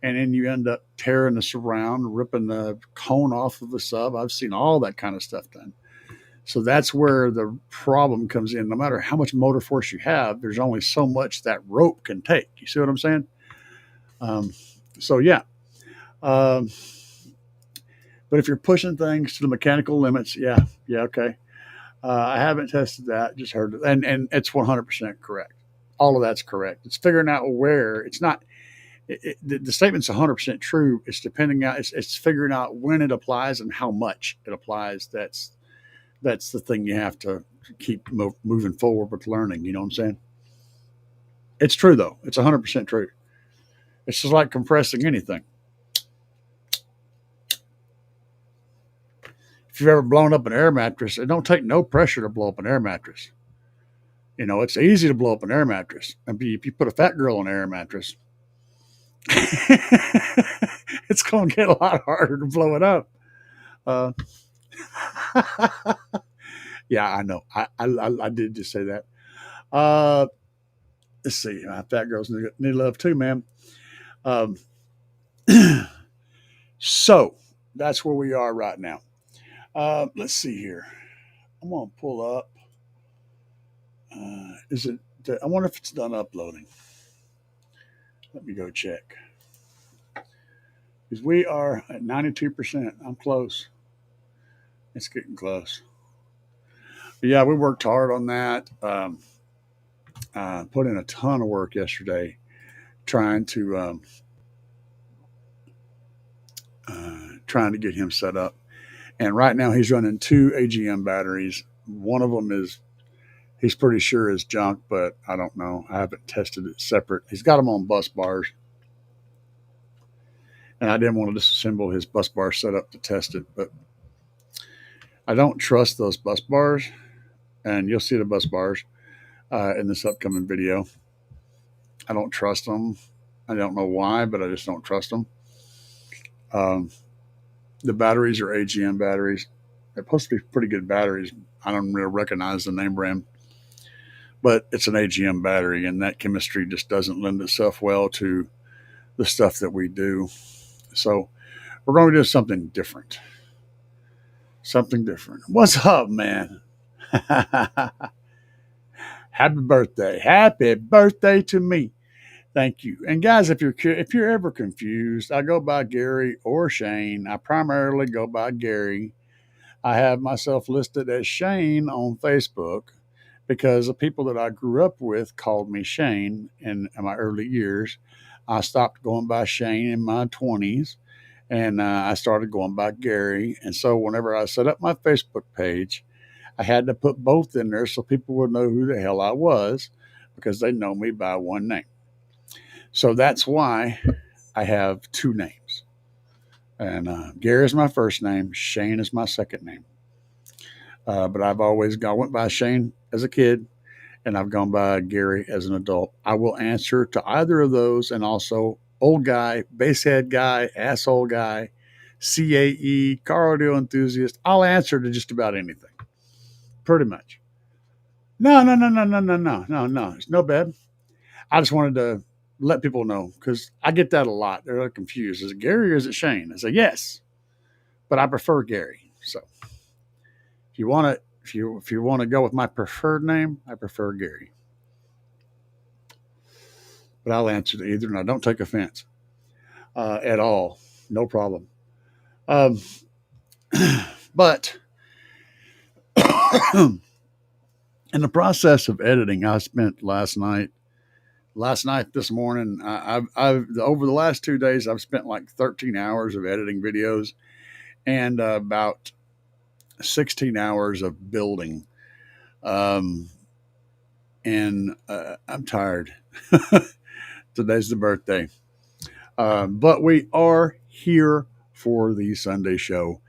And then you end up tearing the surround, ripping the cone off of the sub. I've seen all that kind of stuff done. So that's where the problem comes in. No matter how much motor force you have, there's only so much that rope can take. You see what I'm saying? So yeah. But if you're pushing things to the mechanical limits, yeah, okay. I haven't tested that, just heard it. And it's 100% correct. All of that's correct. It's figuring out where. It's not. The statement's 100% true. It's it's figuring out when it applies and how much it applies. That's the thing you have to keep moving forward with learning. You know what I'm saying? It's true though. It's 100% true. It's just like compressing anything. If you've ever blown up an air mattress, it don't take no pressure to blow up an air mattress. You know, it's easy to blow up an air mattress. And if you put a fat girl on an air mattress, it's going to get a lot harder to blow it up. Uh, yeah, I know. I did just say that. Uh, let's see. Fat girls need love too, man. Um, so that's where we are right now. Let's see here. I'm going to pull up. Is it? I wonder if it's done uploading. Let me go check. Because we are at 92%. I'm close. It's getting close. But yeah, we worked hard on that. Put in a ton of work yesterday trying to get him set up. And right now he's running 2 AGM batteries. One of them is he's pretty sure is junk, but I don't know. I haven't tested it separate. He's got them on bus bars. And I didn't want to disassemble his bus bar setup to test it, but I don't trust those bus bars. And you'll see the bus bars in this upcoming video. I don't trust them. I don't know why, but I just don't trust them. The batteries are AGM batteries. They're supposed to be pretty good batteries. I don't really recognize the name brand, but it's an AGM battery, and that chemistry just doesn't lend itself well to the stuff that we do. So we're going to do something different. Something different. What's up, man? Happy birthday. Happy birthday to me. Thank you. And guys, if you're ever confused, I go by Gary or Shane. I primarily go by Gary. I have myself listed as Shane on Facebook because the people that I grew up with called me Shane in my early years. I stopped going by Shane in my 20s, and I started going by Gary. And so whenever I set up my Facebook page, I had to put both in there so people would know who the hell I was because they know me by one name. So that's why I have 2 names. And Gary is my first name. Shane is my second name. But I've always went by Shane as a kid, and I've gone by Gary as an adult. I will answer to either of those, and also old guy, basehead guy, asshole guy, CAE, caraudioenthusiast. I'll answer to just about anything. Pretty much. No. It's no bad. I just wanted to let people know because I get that a lot. They're like confused. Is it Gary or is it Shane? I say yes, but I prefer Gary. So if you want to go with my preferred name, I prefer Gary. But I'll answer to either, and I don't take offense at all. No problem. But in the process of editing, I spent last night, this morning, I've over the last 2 days, I've spent like 13 hours of editing videos and about 16 hours of building. And I'm tired. Today's the birthday. But we are here for the Sunday show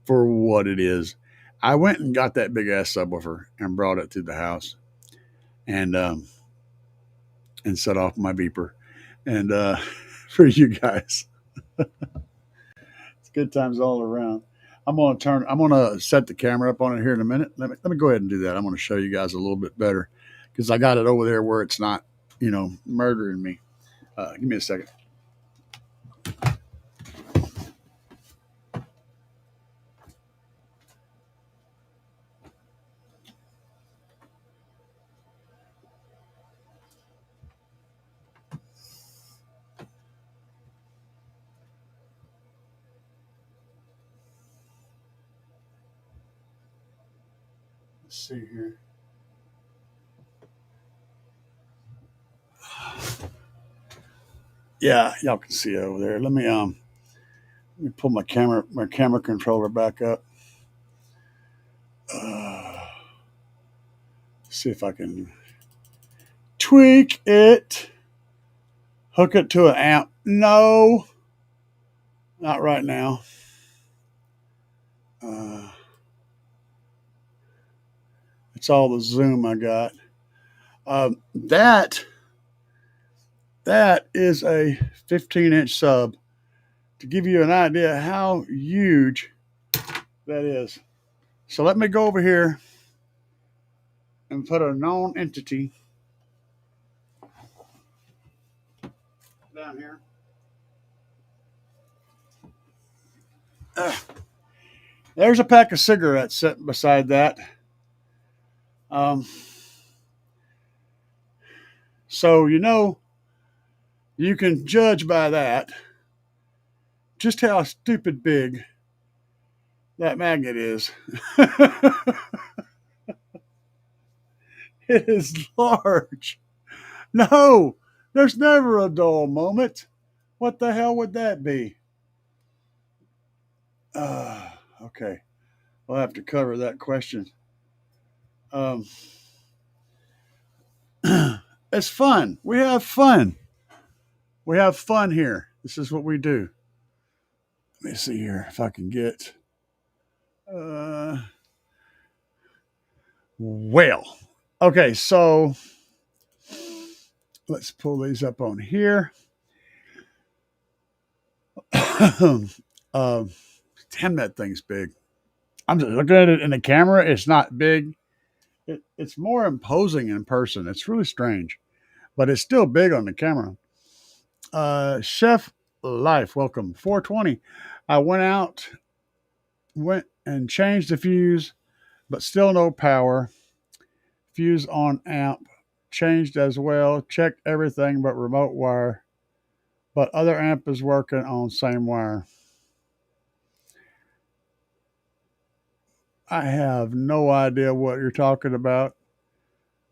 for what it is. I went and got that big ass subwoofer and brought it to the house and set off my beeper. And for you guys, it's good times all around. I'm gonna set the camera up on it here in a minute. Let me go ahead and do that. I'm gonna show you guys a little bit better because I got it over there where it's not, murdering me. Give me a second. Let's see here. Yeah, y'all can see it over there. Let me pull my camera controller back up. See if I can tweak it, hook it to an amp. No, not right now. It's all the zoom I got. That is a 15-inch sub. To give you an idea how huge that is. So let me go over here and put a known entity down here. There's a pack of cigarettes sitting beside that. So, you can judge by that just how stupid big that magnet is. It is large. No, there's never a dull moment. What the hell would that be? Okay. We'll have to cover that question. It's fun. We have fun. We have fun here. This is what we do. Let me see here if I can get. Well, okay, so let's pull these up on here. Damn, that thing's big. I'm just looking at it in the camera. It's not big. It's more imposing in person. It's really strange, but it's still big on the camera. Chef Life, welcome. 420. I went and changed the fuse, but still no power. Fuse on amp changed as well. Checked everything but remote wire, but other amp is working on same wire. I have no idea what you're talking about.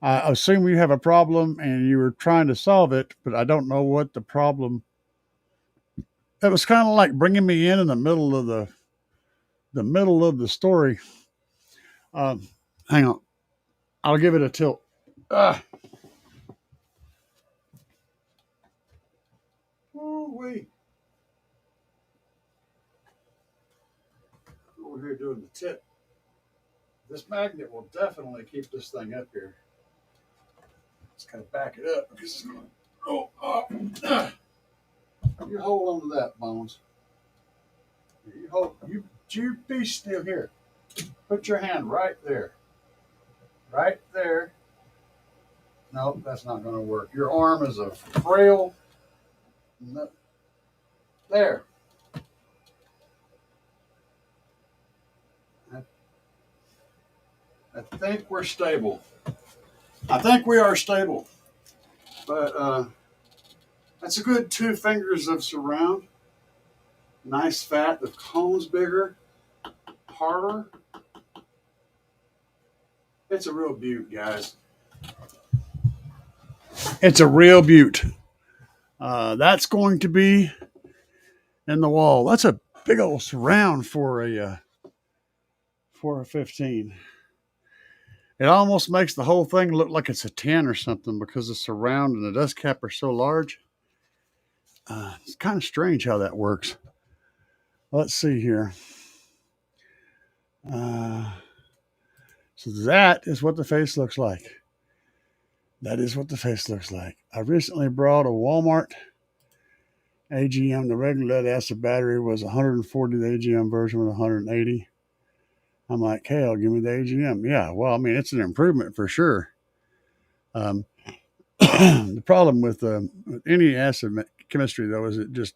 I assume you have a problem and you were trying to solve it, but I don't know what the problem. It was kind of like bringing me in the middle of the story. Hang on, I'll give it a tilt. Wait. Over here doing the tip. This magnet will definitely keep this thing up here. Let's kind of back it up because it's going to go up. You hold on to that, Bones. You be still here. Put your hand right there. Right there. Nope, that's not going to work. Your arm is a frail. No. There. I think we're stable. I think we are stable. But that's a good 2 fingers of surround. Nice fat. The cone's bigger, harder. It's a real beaut, guys. It's a real beaut. That's going to be in the wall. That's a big old surround for a 15. It almost makes the whole thing look like it's a 10 or something because the surround and the dust cap are so large. It's kind of strange how that works. Let's see here. So that is what the face looks like. That is what the face looks like. I recently brought a Walmart AGM. The regular lead acid battery was 140. The AGM version was 180. I'm like, hell, give me the AGM. Yeah, well, I mean, it's an improvement for sure. The problem with any acid chemistry, though, is it just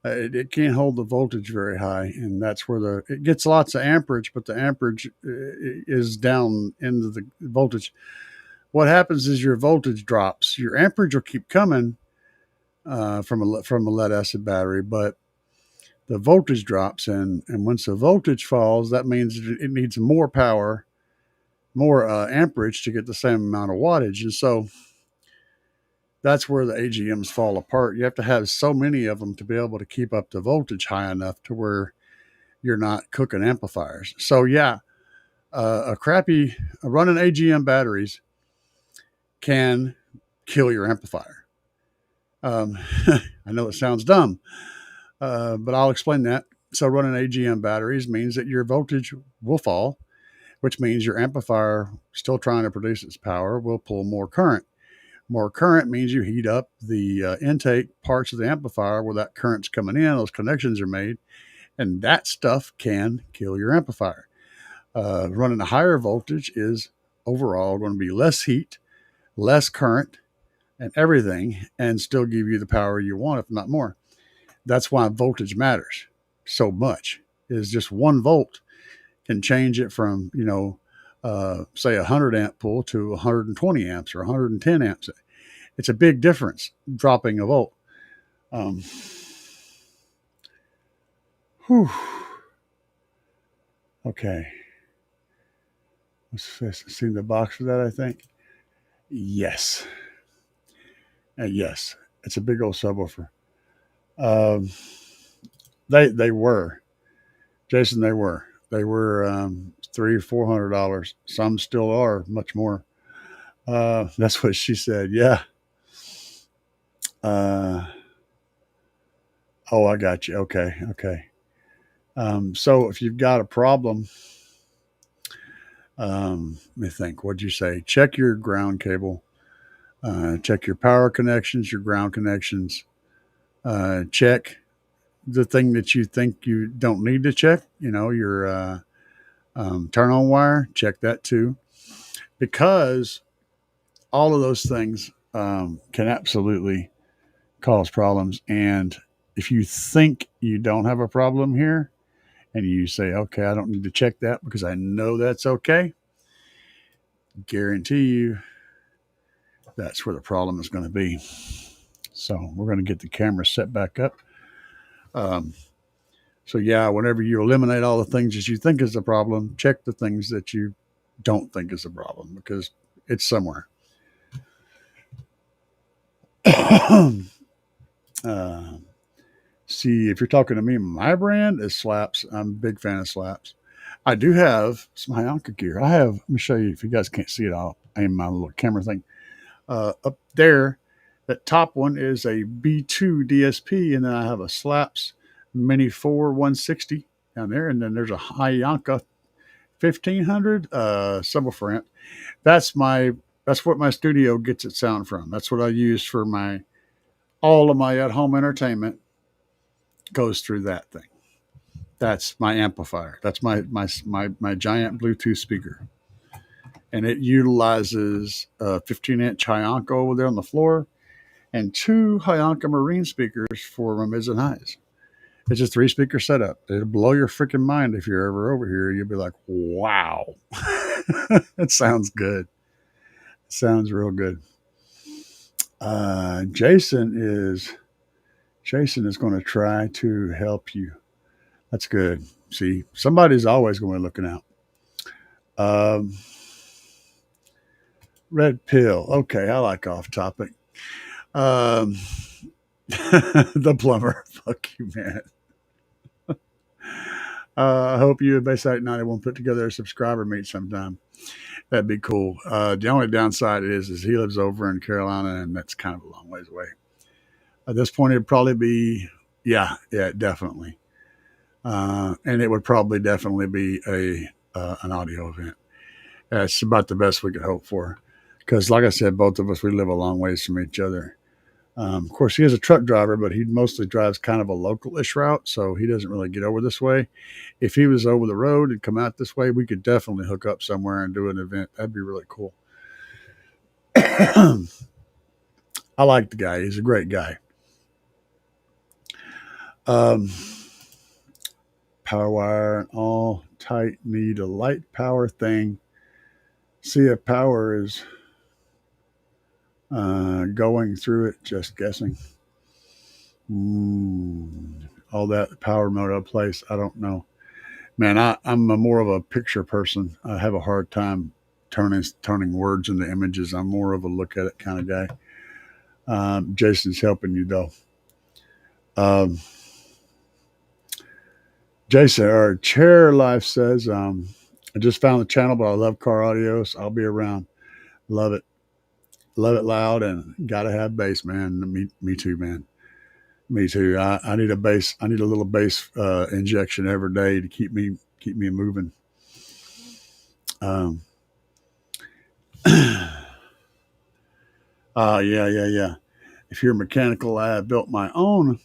it can't hold the voltage very high, and that's where it gets lots of amperage, but the amperage is down into the voltage. What happens is your voltage drops. Your amperage will keep coming from a lead acid battery, but the voltage drops, and once the voltage falls, that means it needs more power, more amperage to get the same amount of wattage, and so that's where the AGMs fall apart. You have to have so many of them to be able to keep up the voltage high enough to where you're not cooking amplifiers. So yeah, running AGM batteries can kill your amplifier. I know it sounds dumb, but I'll explain that. So running AGM batteries means that your voltage will fall, which means your amplifier, still trying to produce its power, will pull more current. More current means you heat up the intake parts of the amplifier where that current's coming in, those connections are made, and that stuff can kill your amplifier. Running a higher voltage is overall going to be less heat, less current, and everything, and still give you the power you want, if not more. That's why voltage matters so much. Is just 1 volt can change it from, say a 100 amp pull to 120 amps or 110 amps. It's a big difference dropping a volt. Um, whew. Okay. Let's see the box for that, I think. Yes. Yes. It's a big old subwoofer. Um, they were. Jason, they were. They were $300-400. Some still are much more. That's what she said. Yeah. Oh, I got you. Okay. Okay. So if you've got a problem, let me think. What'd you say? Check your ground cable. Check your power connections, your ground connections. Check the thing that you think you don't need to check. Your turn on wire. Check that too, because all of those things can absolutely cause problems. And if you think you don't have a problem here, and you say, okay, I don't need to check that because I know that's okay, guarantee you that's where the problem is going to be. So we're going to get the camera set back up. So yeah, whenever you eliminate all the things that you think is a problem, check the things that you don't think is a problem, because it's somewhere. See, if you're talking to me, my brand is Slapz. I'm a big fan of Slapz. I do have some Hyanka gear. Let me show you, if you guys can't see it, I'll aim my little camera thing. Up there, that top one is a B2 DSP, and then I have a Slapz Mini 4 160 down there, and then there's a Hyanka 1500 subwoofer amp. That's what my studio gets its sound from. That's what I use for all of my at-home entertainment goes through that thing. That's my amplifier. That's my giant Bluetooth speaker, and it utilizes a 15-inch Hyanka over there on the floor, and 2 Hyanka Marine speakers for my mids and highs. It's a 3-speaker setup. It'll blow your freaking mind if you're ever over here. You'll be like, wow. It sounds good. It sounds real good. Jason is going to try to help you. That's good. See, somebody's always going to be looking out. Red pill. Okay, I like off topic. The plumber. Fuck you, man. I hope you and Bayside 91 put together a subscriber meet sometime. That'd be cool. The only downside is he lives over in Carolina, and that's kind of a long ways away. At this point, it'd probably be, yeah, definitely. And it would probably definitely be an audio event. That's about the best we could hope for. Because, like I said, both of us, we live a long ways from each other. Of course, he is a truck driver, but he mostly drives kind of a local-ish route, so he doesn't really get over this way. If he was over the road and come out this way, we could definitely hook up somewhere and do an event. That'd be really cool. I like the guy. He's a great guy. Power wire and all tight. Need a light power thing. See if power is going through it. Just guessing. All that power motor place. I don't know. Man, I'm more of a picture person. I have a hard time turning words into images. I'm more of a look at it kind of guy. Jason's helping you though. Jason, or Chair Life says, I just found the channel, but I love car audios. I'll be around. Love it. love it loud, and gotta have bass, man. Me too, man. Me too. I need a bass. I need a little bass injection every day to keep me moving. Um, yeah. If you're mechanical, I have built my own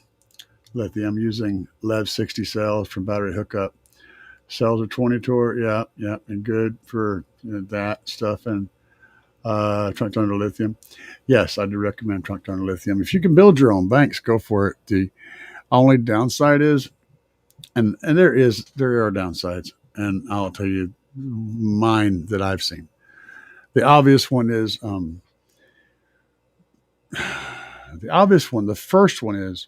lithium using Lev 60 cells from battery hookup. Cells are 20 torr, yeah, and good for that stuff. And trunk donor lithium. Yes, I do recommend trunk donor lithium. If you can build your own banks, go for it. The only downside is, and there are downsides, and I'll tell you mine that I've seen. The obvious one is the obvious one. The first one is,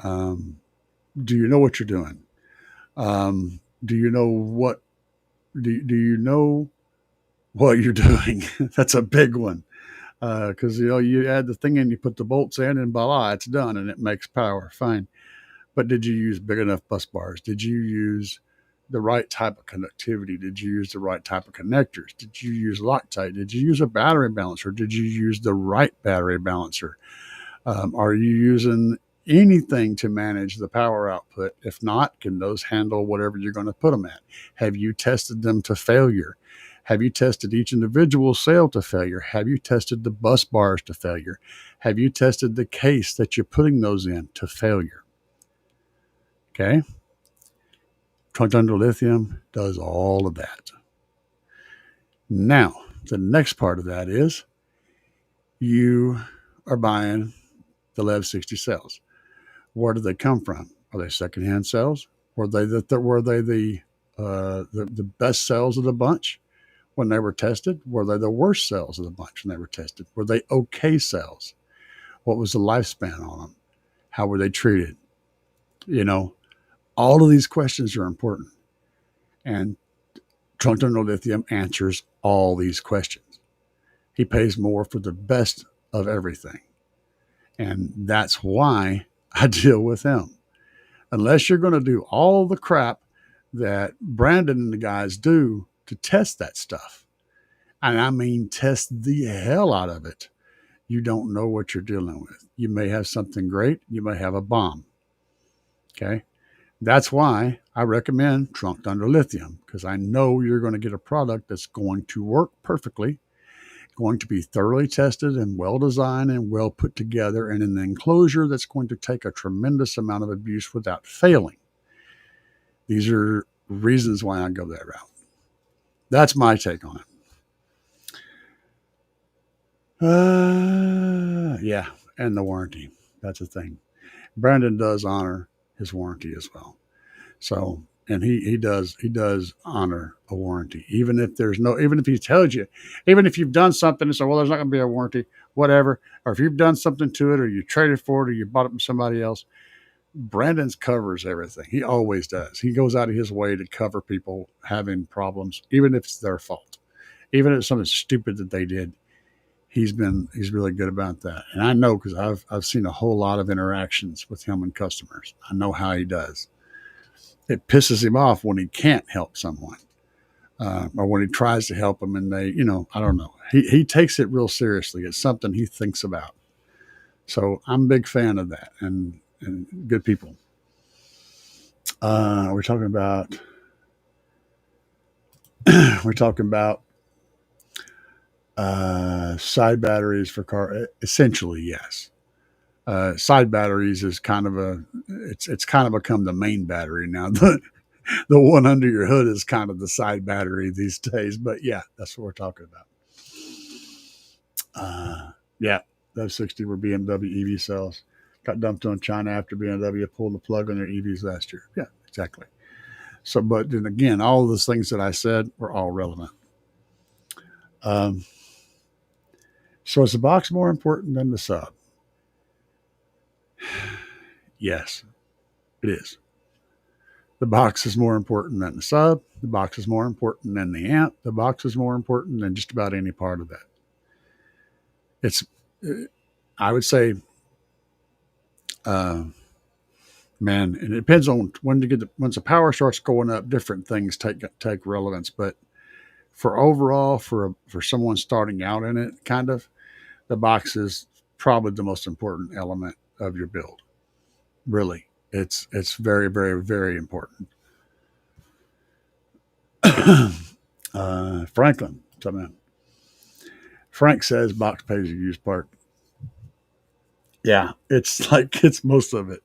do you know what you're doing? Do you know what do you know what you're doing? That's a big one. Because you add the thing in, you put the bolts in, and voila, it's done, and it makes power. Fine, but did you use big enough bus bars? Did you use the right type of conductivity? Did you use the right type of connectors? Did you use Loctite? Did you use a battery balancer? Did you use the right battery balancer? Are you using anything to manage the power output? If not, can those handle whatever you're going to put them at? Have you tested them to failure? Have you tested each individual cell to failure? Have you tested the bus bars to failure? Have you tested the case that you're putting those in to failure? Okay. Trunk under lithium does all of that. Now, the next part of that is you are buying the Lev 60 cells. Where do they come from? Are they secondhand cells? Were they the best cells of the bunch when they were tested? Were they the worst cells of the bunch when they were tested? Were they okay cells? What was the lifespan on them? How were they treated? All of these questions are important, and Trunk Donor Lithium answers all these questions. He pays more for the best of everything, and that's why I deal with him. Unless you're going to do all the crap that Brandon and the guys do to test that stuff, and I mean test the hell out of it, you don't know what you're dealing with. You may have something great, you may have a bomb. Okay? That's why I recommend Trunk Donor Lithium, because I know you're going to get a product that's going to work perfectly, going to be thoroughly tested and well designed and well put together, and an enclosure that's going to take a tremendous amount of abuse without failing. These are reasons why I go that route. That's my take on it. Yeah, and the warranty. That's a thing. Brandon does honor his warranty as well. So, and he does honor a warranty, even if he tells you, even if you've done something and say, well, there's not going to be a warranty, whatever, or if you've done something to it, or you traded for it, or you bought it from somebody else, Brandon's covers everything. He always does. He goes out of his way to cover people having problems, even if it's their fault, even if it's something stupid that they did. He's really good about that. And I know, because I've seen a whole lot of interactions with him and customers. I know how he does. It pisses him off when he can't help someone, or when he tries to help them and they, I don't know. He takes it real seriously. It's something he thinks about. So I'm a big fan of that, and good people. We're talking about side batteries for car. Essentially, yes. Side batteries is it's kind of become the main battery now. The one under your hood is kind of the side battery these days. But yeah, that's what we're talking about. Yeah, those 60 were BMW EV cells. Got dumped on China after BMW pulled the plug on their EVs last year. Yeah, exactly. So, but then again, all of those things that I said were all relevant. So is the box more important than the sub? Yes, it is. The box is more important than the sub. The box is more important than the amp. The box is more important than just about any part of that. It's, I would say, man, and it depends on once the power starts going up, different things take relevance. But for overall, for someone starting out in it, kind of, the box is probably the most important element of your build. Really, it's very, very, very important. Franklin, something. Frank says box pays a used part. Yeah, it's like it's most of it.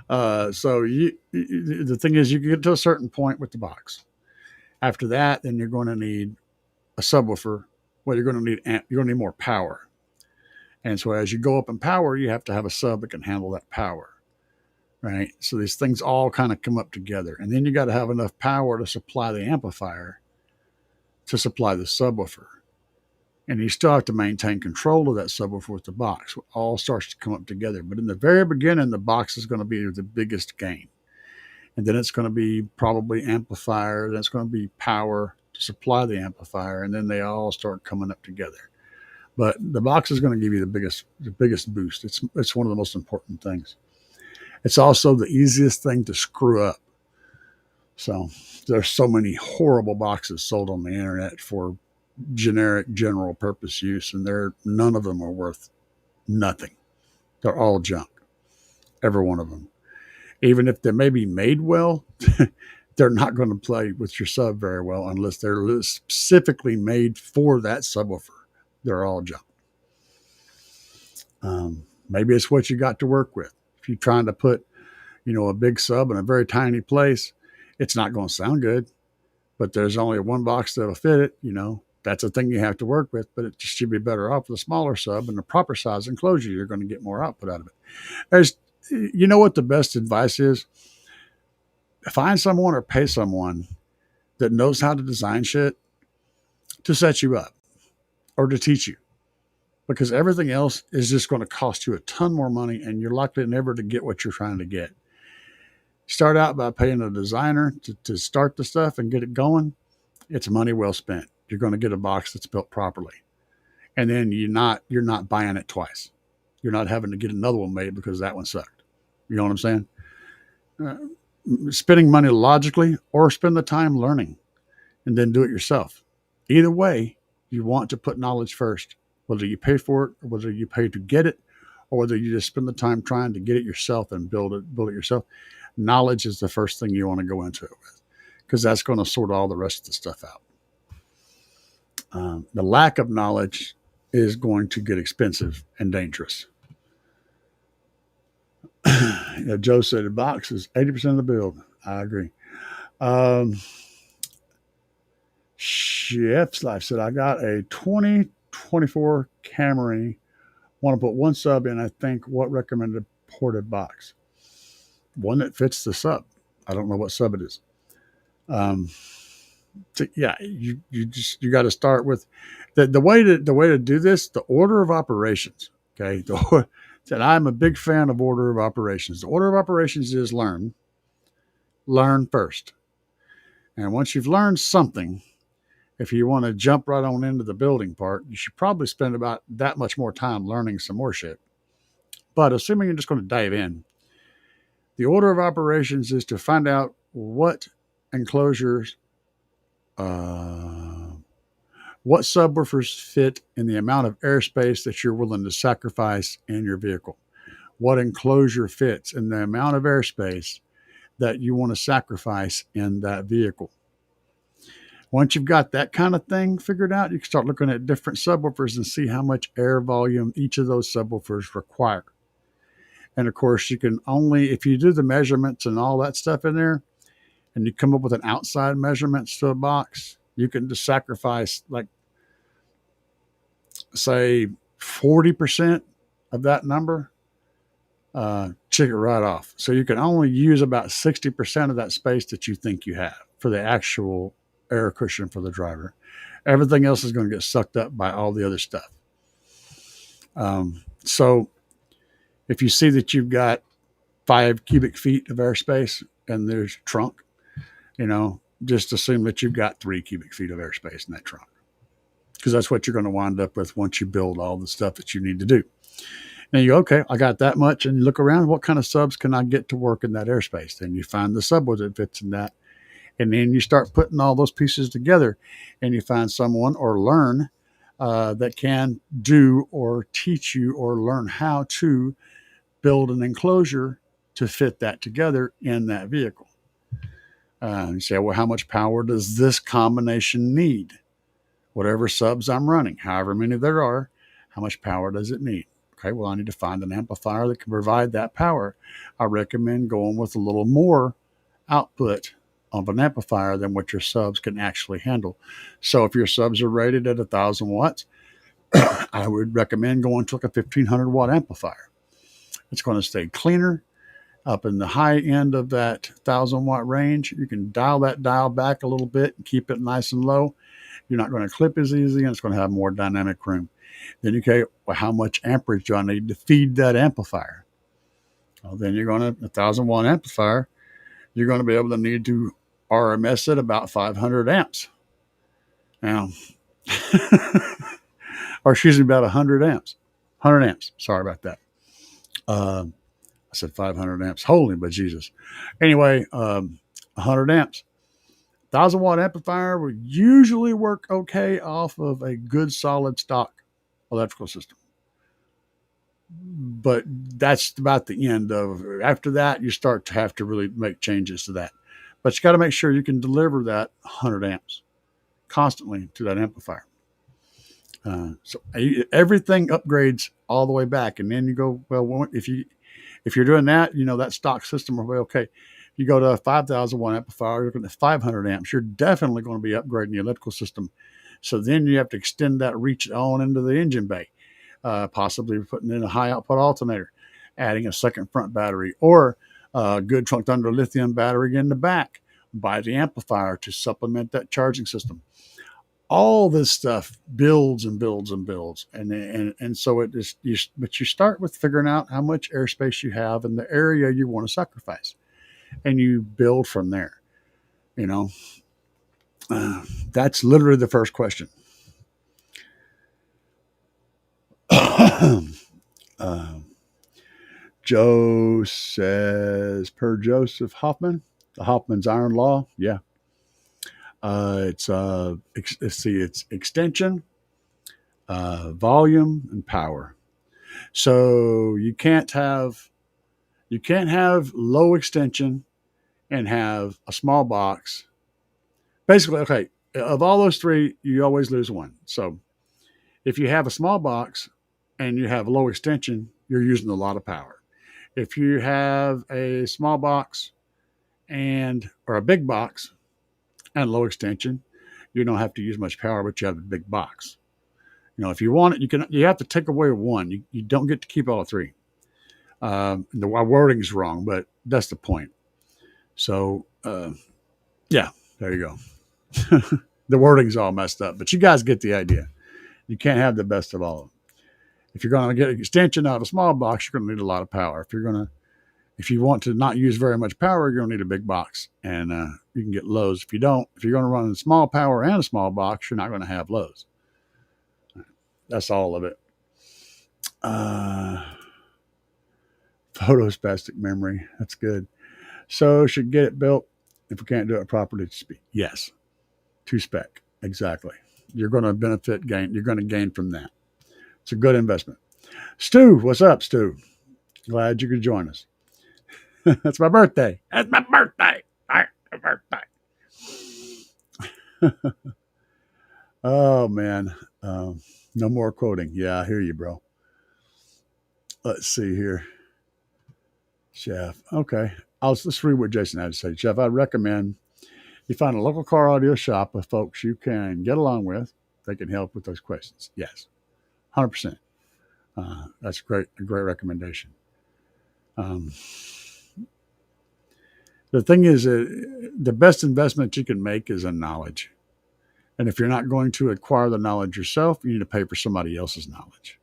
So the thing is, you get to a certain point with the box. After that, then you're going to need a subwoofer. Well, you're going to need you're going to need more power. And so as you go up in power, you have to have a sub that can handle that power, right? So these things all kind of come up together, and then you got to have enough power to supply the amplifier to supply the subwoofer. And you still have to maintain control of that subwoofer with the box. It all starts to come up together. But in the very beginning, the box is going to be the biggest gain. And then it's going to be probably amplifier. Then it's going to be power to supply the amplifier. And then they all start coming up together. But the box is going to give you the biggest boost. It's one of the most important things. It's also the easiest thing to screw up. So there's so many horrible boxes sold on the internet for generic general purpose use, and none of them are worth nothing. They're all junk, every one of them. Even if they may be made well, they're not going to play with your sub very well unless they're specifically made for that subwoofer. They're all junk. Maybe it's what you got to work with. If you're trying to put a big sub in a very tiny place, it's not going to sound good. But there's only one box that'll fit it. That's a thing you have to work with, but it should be better off with a smaller sub and the proper size enclosure. You're going to get more output out of it. What the best advice is? Find someone or pay someone that knows how to design shit to set you up or to teach you, because everything else is just going to cost you a ton more money, and you're likely never to get what you're trying to get. Start out by paying a designer to start the stuff and get it going. It's money well spent. You're going to get a box that's built properly. And then you're not buying it twice. You're not having to get another one made because that one sucked. You know what I'm saying? Spending money logically, or spend the time learning and then do it yourself. Either way, you want to put knowledge first, whether you pay for it or whether you pay to get it, or whether you just spend the time trying to get it yourself and build it yourself. Knowledge is the first thing you want to go into it with, because that's going to sort all the rest of the stuff out. The lack of knowledge is going to get expensive and dangerous. Joe said the box is 80% of the build. I agree. Chef's Life said, I got a 2024 Camry. Want to put one sub in, I think. What recommended ported box? One that fits the sub. I don't know what sub it is. You got to start with the way to do this. The order of operations. Okay, that I'm a big fan of order of operations. The order of operations is learn first, and once you've learned something, if you want to jump right on into the building part, you should probably spend about that much more time learning some more shit. But assuming you're just going to dive in, the order of operations is to find out what enclosures, what subwoofers fit in the amount of airspace that you're willing to sacrifice in your vehicle. What enclosure fits in the amount of airspace that you want to sacrifice in that vehicle. Once you've got that kind of thing figured out, you can start looking at different subwoofers and see how much air volume each of those subwoofers require. And of course, you can only, if you do the measurements and all that stuff in there, and you come up with an outside measurements to a box, you can just sacrifice, like, say, 40% of that number, check it right off. So you can only use about 60% of that space that you think you have for the actual air cushion for the driver. Everything else is going to get sucked up by all the other stuff. So if you see that you've got 5 cubic feet of airspace and there's trunk, just assume that you've got 3 cubic feet of airspace in that trunk, because that's what you're going to wind up with once you build all the stuff that you need to do. Now okay, I got that much, and you look around, what kind of subs can I get to work in that airspace? Then you find the sub that fits in that, and then you start putting all those pieces together, and you find someone or learn that can do or teach you or learn how to build an enclosure to fit that together in that vehicle. You say, well, how much power does this combination need? Whatever subs I'm running, however many there are, how much power does it need? Okay, well, I need to find an amplifier that can provide that power. I recommend going with a little more output of an amplifier than what your subs can actually handle. So if your subs are rated at 1,000 watts, I would recommend going to like a 1,500 watt amplifier. It's going to stay cleaner up in the high end of that 1,000 watt range. You can dial that dial back a little bit and keep it nice and low. You're not going to clip as easy, and it's going to have more dynamic room. Then you say, well, how much amperage do I need to feed that amplifier? Well, then you're going to, 1,000 watt amplifier, you're going to be able to need to RMS it about 500 amps. Now, or excuse me, about 100 amps. 100 amps. Sorry about that. I said 500 amps. Holy but Jesus. Anyway, 100 amps. 1,000 watt amplifier would usually work okay off of a good solid stock electrical system. But that's about the end of it. After that, you start to have to really make changes to that. But you got to make sure you can deliver that 100 amps constantly to that amplifier. So everything upgrades all the way back, and then you go, well, if you're doing that, that stock system will be okay. You go to a 5,000 watt amplifier, you're looking at 500 amps. You're definitely going to be upgrading the electrical system. So then you have to extend that reach on into the engine bay, possibly putting in a high output alternator, adding a second front battery, or a good trunk under lithium battery in the back by the amplifier to supplement that charging system. All this stuff builds and builds and builds, and so it is. But you start with figuring out how much airspace you have in the area you want to sacrifice, and you build from there. That's literally the first question. Joe says, per Joseph Hoffman, the Hoffman's iron law. Yeah. It's extension, volume, and power. So you can't have low extension and have a small box. Basically, okay, of all those three, you always lose one. So if you have a small box and you have low extension, you're using a lot of power. If you have a small box or a big box and low extension, you don't have to use much power, but you have a big box. If you want it, you have to take away one. You don't get to keep all three. The wording is wrong, but that's the point. So, yeah, there you go. The wording's all messed up, but you guys get the idea. You can't have the best of all of them. If you're going to get an extension out of a small box, you're going to need a lot of power. If you want to not use very much power, you're going to need a big box, and you can get lows. If you're going to run a small power and a small box, you're not going to have lows. That's all of it. Photospastic memory. That's good. So should get it built if we can't do it properly to speed. Yes. To spec. Exactly. You're going to gain. You're going to gain from that. It's a good investment. Stu, what's up, Stu? Glad you could join us. That's my birthday. That's my birthday. Oh, man. No more quoting. Yeah, I hear you, bro. Let's see here. Chef. Okay. Let's read what Jason had to say. Chef, I recommend you find a local car audio shop with folks you can get along with. They can help with those questions. Yes. 100%. That's a great recommendation. The thing is, the best investment you can make is in knowledge. And if you're not going to acquire the knowledge yourself, you need to pay for somebody else's knowledge,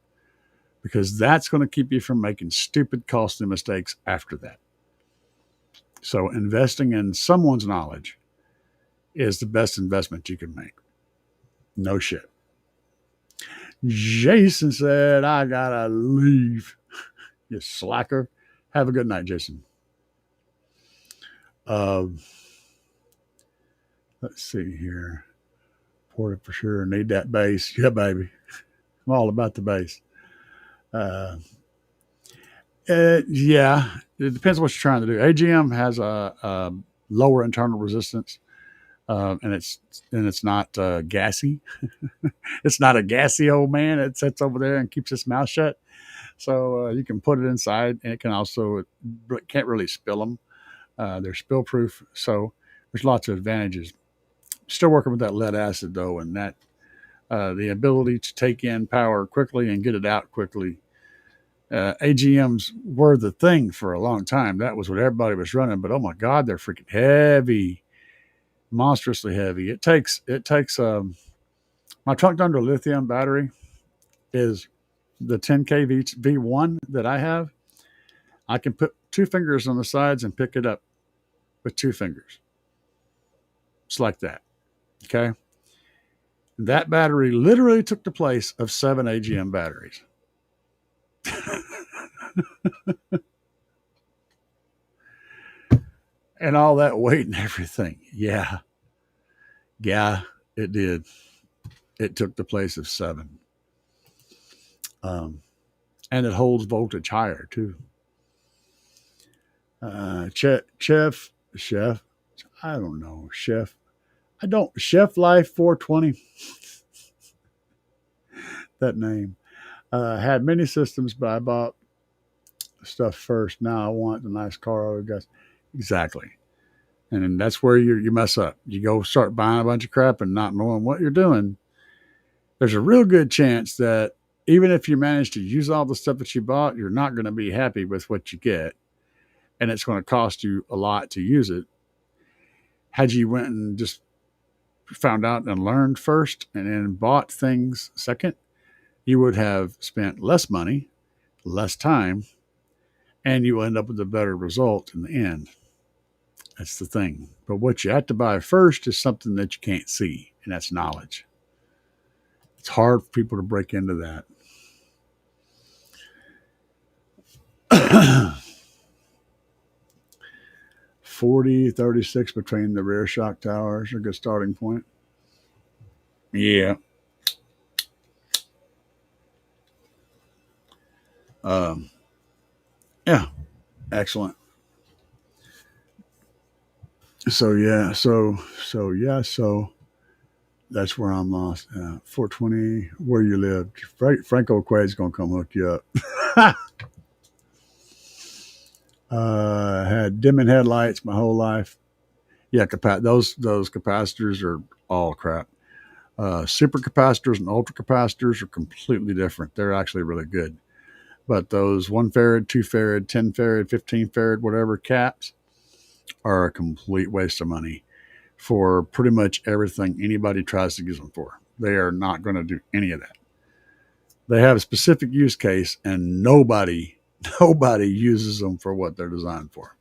because that's going to keep you from making stupid, costly mistakes after that. So investing in someone's knowledge is the best investment you can make. No shit. Jason said, I gotta leave. You slacker. Have a good night, Jason. Let's see here. support it for sure. Need that bass. Yeah, baby. I'm all about the bass. Uh, yeah, it depends what you're trying to do. AGM has a lower internal resistance, and it's not gassy. It's not a gassy old man that sits over there and keeps his mouth shut. So you can put it inside, and it can also it can't really spill them. They're spill proof, so there's lots of advantages. Still working with that lead acid though, and that the ability to take in power quickly and get it out quickly. AGMs were the thing for a long time. That was what everybody was running. But oh my God, they're freaking heavy, monstrously heavy. It takes my trunk under lithium battery is the 10K V1 that I have. I can put two fingers on the sides and pick it up with two fingers. It's like that. Okay. That battery literally took the place of 7 AGM batteries. And all that weight and everything. Yeah. Yeah, it did. It took the place of 7. And it holds voltage higher too. Chef, I don't know, Chef Life 420. That name. Had many systems, but I bought stuff first. Now I want the nice car. Exactly. And that's where you mess up. You go start buying a bunch of crap and not knowing what you're doing. There's a real good chance that even if you manage to use all the stuff that you bought, you're not going to be happy with what you get. And it's going to cost you a lot to use it. Had you went and just found out and learned first and then bought things second, you would have spent less money, less time, and you will end up with a better result in the end. That's the thing. But what you have to buy first is something that you can't see, and that's knowledge. It's hard for people to break into that. 40-36 between the rear shock towers, a good starting point. Yeah. Yeah, excellent. So that's where I'm lost. 420, where you live. Franco Quaid's gonna come hook you up. Had dimming headlights my whole life. Yeah, those capacitors are all crap. Super capacitors and ultra capacitors are completely different. They're actually really good. But those 1 farad, 2 farad, 10 farad, 15 farad, whatever caps are a complete waste of money for pretty much everything anybody tries to use them for. They are not going to do any of that. They have a specific use case, and nobody uses them for what they're designed for.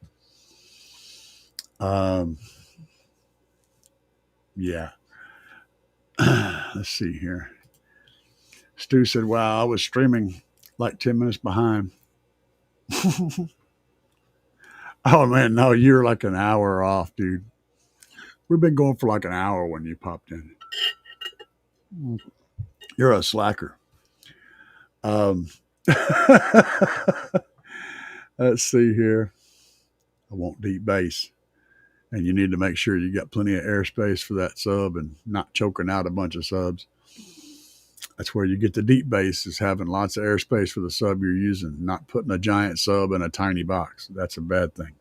Yeah. Let's see here. Stu said, wow, I was streaming like 10 minutes behind. Oh, man, no, you're like an hour off, dude. We've been going for like an hour when you popped in. You're a slacker. Let's see here. I want deep bass. And you need to make sure you got plenty of airspace for that sub and not choking out a bunch of subs. That's where you get the deep bass, is having lots of airspace for the sub you're using, not putting a giant sub in a tiny box. That's a bad thing.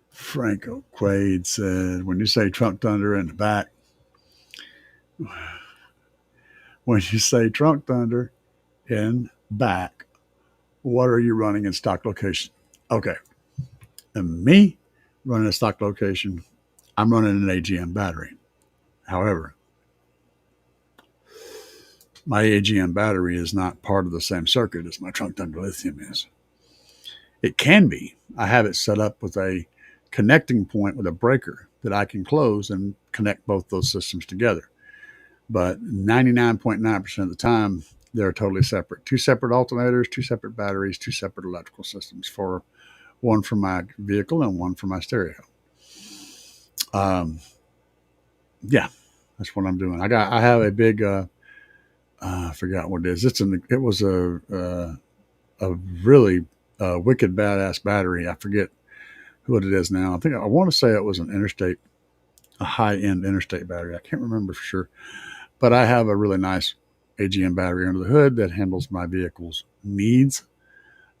Franco Quaid said, when you say trunk thunder in the back, when you say trunk thunder in back, what are you running in stock location? Okay. And me running a stock location, I'm running an AGM battery. However, my AGM battery is not part of the same circuit as my trunk thunder lithium is. It can be. I have it set up with a connecting point with a breaker that I can close and connect both those systems together. But 99.9% of the time, they're totally separate. 2 separate alternators, 2 separate batteries, 2 separate electrical systems, for one for my vehicle and one for my stereo. Um, yeah, that's what I'm doing. I have a big, I forgot what it is. It was a really wicked badass battery. I forget what it is now. I want to say it was a high end interstate battery. I can't remember for sure, but I have a really nice AGM battery under the hood that handles my vehicle's needs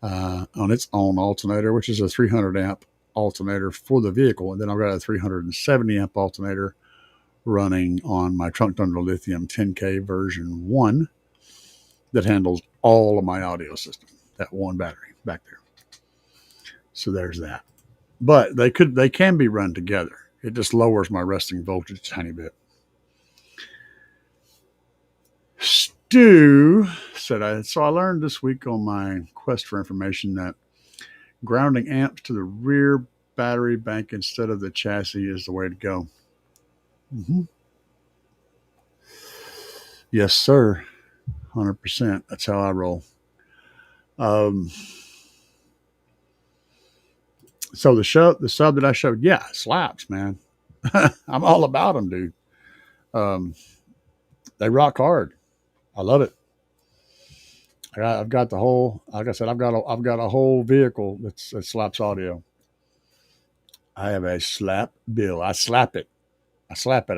on its own alternator, which is a 300 amp alternator for the vehicle. And then I've got a 370 amp alternator running on my trunk under Lithium 10K version 1 that handles all of my audio system, that one battery back there. So there's that. But they can be run together. It just lowers my resting voltage a tiny bit. Stu said, so I learned this week on my quest for information that grounding amps to the rear battery bank instead of the chassis is the way to go. Mm-hmm. Yes, sir. 100%. That's how I roll. So the sub that I showed, yeah, Slapz, man. I'm all about them, dude. They rock hard. I love it. I've got the whole, like I said, I've got a whole vehicle that slaps audio. I have a slap bill. I slap it. I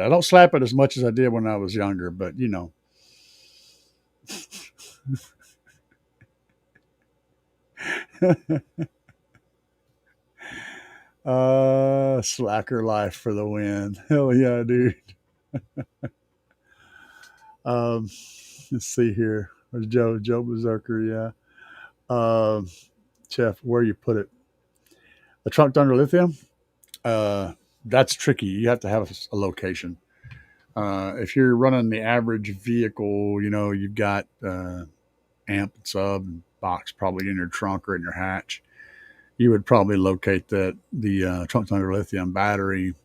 don't slap it as much as I did when I was younger, but you know. Slacker life for the win. Hell yeah, dude. Let's see here. Where's Joe? Joe Berserker, yeah. Jeff, where you put it? The trunk under Lithium? That's tricky. You have to have a location. If you're running the average vehicle, you know, you've got amp and sub and box probably in your trunk or in your hatch. You would probably locate the trunk under Lithium battery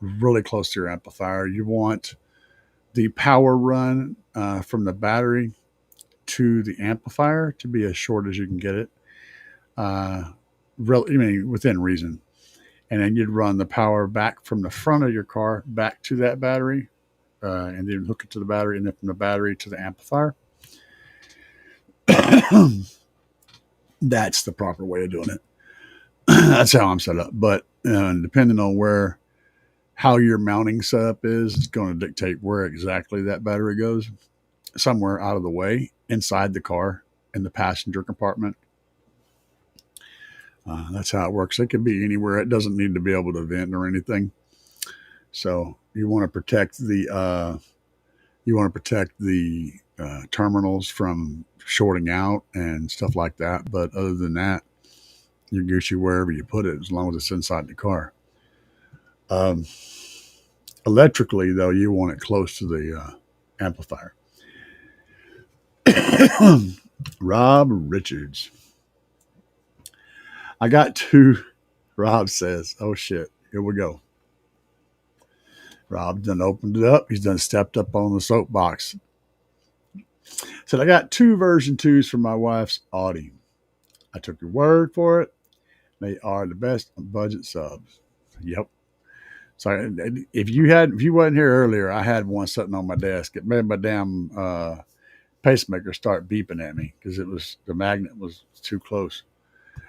really close to your amplifier. You want the power run from the battery to the amplifier to be as short as you can get it, within reason. And then you'd run the power back from the front of your car back to that battery, and then hook it to the battery, and then from the battery to the amplifier. That's the proper way of doing it. That's how I'm set up. But depending on how your mounting setup is, it's going to dictate where exactly that battery goes. Somewhere out of the way, inside the car, in the passenger compartment. That's how it works. It can be anywhere. It doesn't need to be able to vent or anything. So you want to protect the terminals from shorting out and stuff like that. But other than that, you get you wherever you put it, as long as it's inside the car. Electrically, though, you want it close to the amplifier. Rob Richards. I got two. Rob says, oh shit, here we go. Rob done opened it up. He's done stepped up on the soapbox. Said, I got two version 2s for my wife's Audi. I took your word for it. They are the best budget subs. Yep. So if you wasn't here earlier, I had one sitting on my desk. It made my damn pacemaker start beeping at me because the magnet was too close.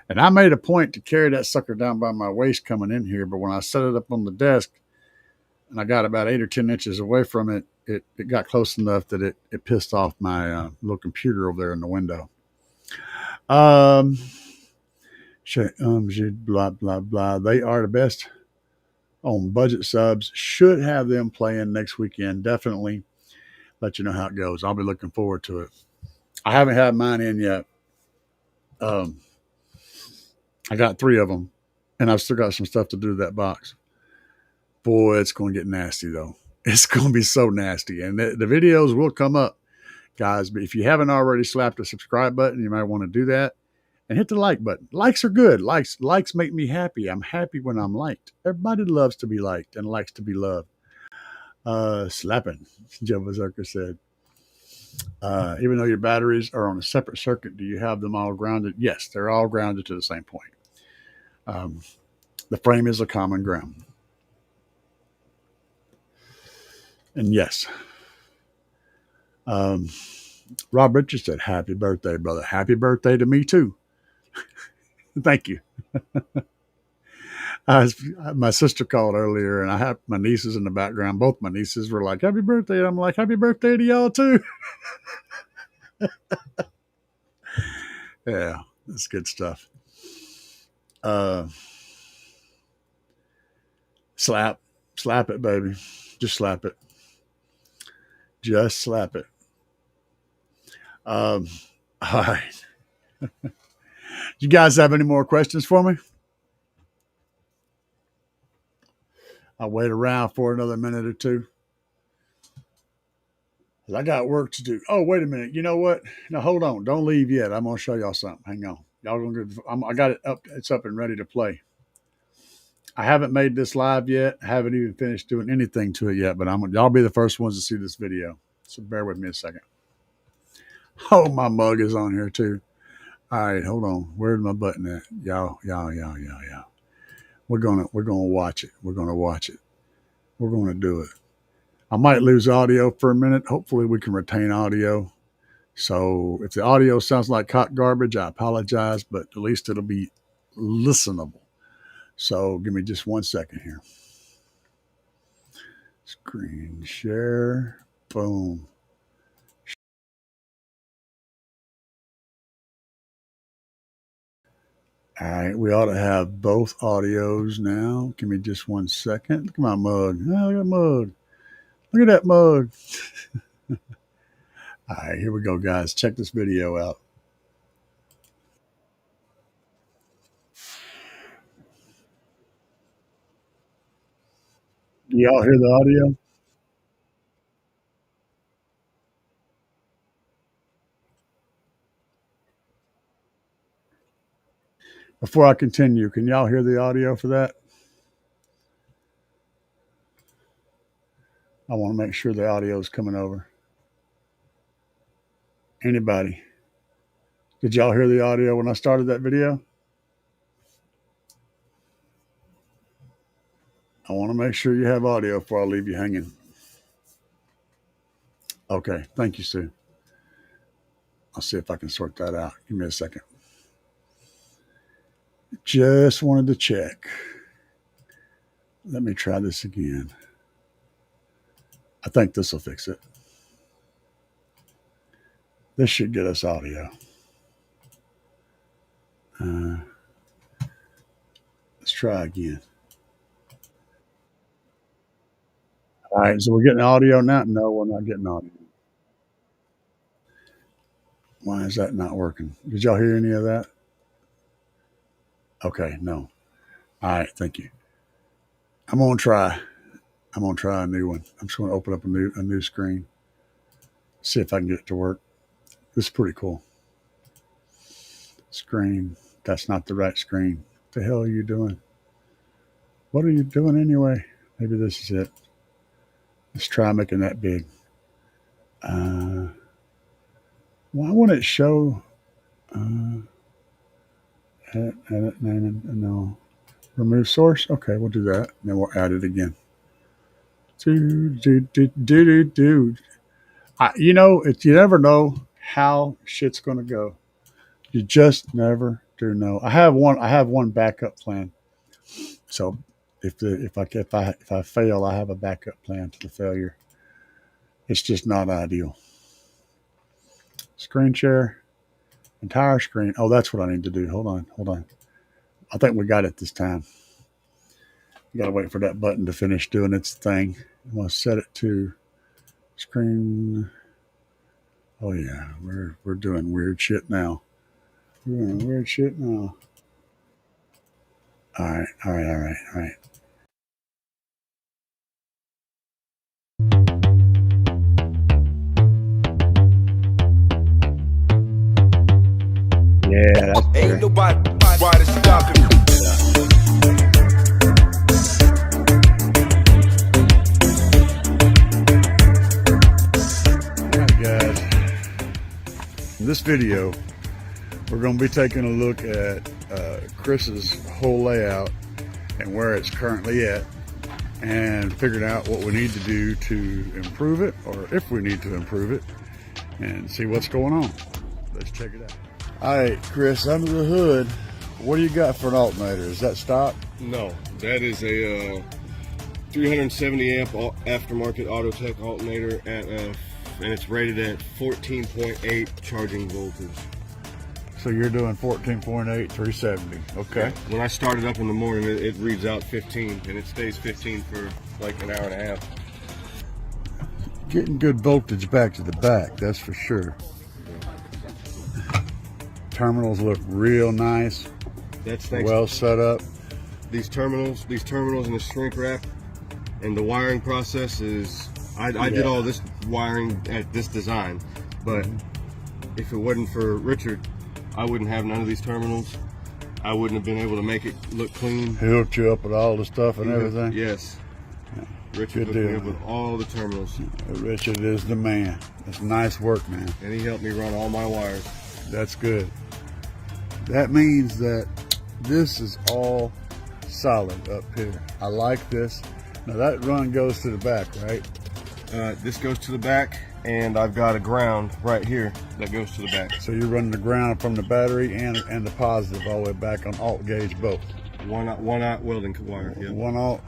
And I made a point to carry that sucker down by my waist coming in here, but when I set it up on the desk and I got about 8 or 10 inches away from it, it got close enough that it pissed off my little computer over there in the window. Blah, blah, blah. They are the best on budget subs. Should have them playing next weekend. Definitely let you know how it goes. I'll be looking forward to it. I haven't had mine in yet. I got 3 of them, and I've still got some stuff to do to that box. Boy, it's going to get nasty, though. It's going to be so nasty. And the videos will come up, guys. But if you haven't already slapped the subscribe button, you might want to do that. And hit the like button. Likes are good. Likes make me happy. I'm happy when I'm liked. Everybody loves to be liked and likes to be loved. Slapping, Joe Berserker said. Even though your batteries are on a separate circuit, do you have them all grounded? Yes, they're all grounded to the same point. The frame is a common ground. And yes, um, Rob Richards said, "Happy birthday, brother! Happy birthday to me too." Thank you. My sister called earlier, and I had my nieces in the background. Both my nieces were like, "Happy birthday!" And I'm like, "Happy birthday to y'all too." Yeah, that's good stuff. Uh, slap, slap it, baby. Just slap it. Just slap it. Um, all right. You guys have any more questions for me? I'll wait around for another minute or two. I got work to do. Oh, wait a minute. You know what? Now hold on. Don't leave yet. I'm gonna show y'all something. Hang on. Y'all gonna get. I got it up. It's up and ready to play. I haven't made this live yet. I haven't even finished doing anything to it yet. But y'all be the first ones to see this video. So bear with me a second. Oh, my mug is on here too. All right, hold on. Where's my button at? Y'all. We're gonna watch it. We're gonna watch it. We're gonna do it. I might lose audio for a minute. Hopefully, we can retain audio. So if the audio sounds like hot garbage, I apologize, but at least it'll be listenable. So give me just 1 second here. Screen share. Boom. All right, we ought to have both audios now. Give me just 1 second. Look at my mug. Oh, look at that mug. Look at that mug. All right, here we go, guys. Check this video out. Y'all hear the audio? Before I continue, can y'all hear the audio for that? I want to make sure the audio is coming over. Anybody? Did y'all hear the audio when I started that video? I want to make sure you have audio before I leave you hanging. Okay, thank you, Sue. I'll see if I can sort that out. Give me a second. Just wanted to check. Let me try this again. I think this will fix it. This should get us audio. Let's try again. All right, so we're getting audio now? No, we're not getting audio. Why is that not working? Did y'all hear any of that? Okay, no. All right, thank you. I'm gonna try a new one. I'm just gonna open up a new screen. See if I can get it to work. This is pretty cool. Screen. That's not the right screen. What the hell are you doing? What are you doing anyway? Maybe this is it. Let's try making that big. Why won't it show? Edit name and no. Remove source. Okay, we'll do that. And then we'll add it again. Do. You know, you never know how shit's gonna go. You just never do know. I have one backup plan. So if I fail, I have a backup plan to the failure. It's just not ideal. Screen share, entire screen. Oh, that's what I need to do. Hold on. I think we got it this time. You got to wait for that button to finish doing its thing. I'm going to set it to screen. Oh yeah, we're doing weird shit now. We're doing weird shit now. All right. Yeah, that's Ain't nobody stopping me. Guys, in this video, we're going to be taking a look at Chris's whole layout and where it's currently at, and figuring out what we need to do to improve it, or if we need to improve it, and see what's going on. Let's check it out. All right, Chris, under the hood, what do you got for an alternator? Is that stock? No, that is a 370 amp aftermarket Autotech alternator and it's rated at 14.8 charging voltage. So you're doing 14.8, 370. Okay. When I start it up in the morning, it reads out 15, and it stays 15 for like an hour and a half. Getting good voltage back to the back, that's for sure. Terminals look real nice. That's thanks well set up. These terminals and the shrink wrap, and the wiring process is. I did all this wiring at this design, but if it wasn't for Richard, I wouldn't have none of these terminals. I wouldn't have been able to make it look clean. He hooked you up with all the stuff and everything? Yes. Richard hooked me up with all the terminals. Richard is the man. That's nice work, man. And he helped me run all my wires. That's good. That means that this is all solid up here. I like this. Now that run goes to the back, right? This goes to the back, and I've got a ground right here that goes to the back. So you're running the ground from the battery and the positive all the way back on alt gauge both. One aught welding wire. Yep. One alt.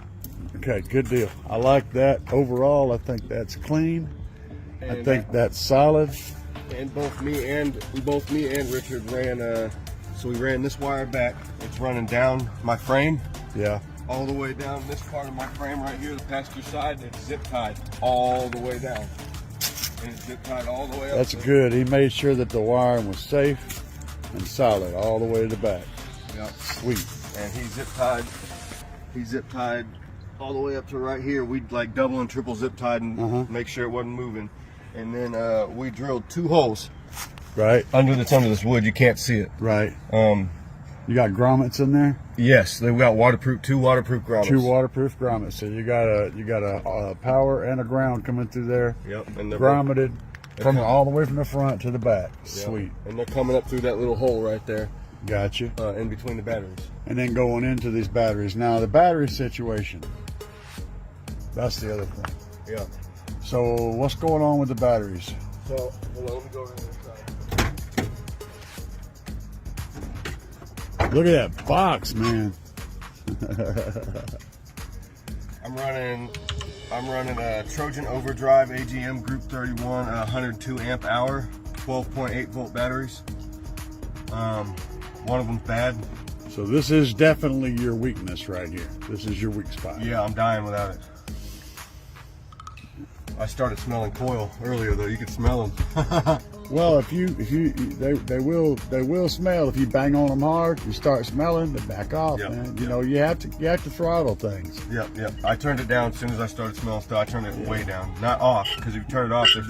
Okay, good deal. I like that. Overall, I think that's clean. And I think that's solid. And both me and Richard ran. So we ran this wire back. It's running down my frame. Yeah. All the way down this part of my frame right here, the passenger side. It's zip tied all the way down. And it's zip tied all the way up. That's good. He made sure that the wiring was safe and solid all the way to the back. Yep. Sweet. And he zip tied all the way up to right here. We'd like double and triple zip tied and make sure it wasn't moving. And then we drilled 2 holes. Right. Under this wood. You can't see it. Right. You got grommets in there? Yes, they've got 2 waterproof grommets. 2 waterproof grommets. So you got a power and a ground coming through there. Yep. And they're grommeted from all the way from the front to the back. Yep. Sweet. And they're coming up through that little hole right there. Gotcha. In between the batteries. And then going into these batteries. Now the battery situation. That's the other thing. Yeah. So what's going on with the batteries? So hold on, let me go over to the other side. Look at that box, man. I'm running a Trojan Overdrive AGM Group 31 102 amp hour, 12.8 volt batteries. One of them's bad. So this is definitely your weakness right here. This is your weak spot. Yeah, I'm dying without it. I started smelling coil earlier though. You could smell them. Well, they will smell if you bang on them hard. You start smelling, they back off, Yep, man. yep. You know, you have to throttle things. Yep. I turned it down as soon as I started smelling stuff. I turned it way down, not off, because if you turn it off, you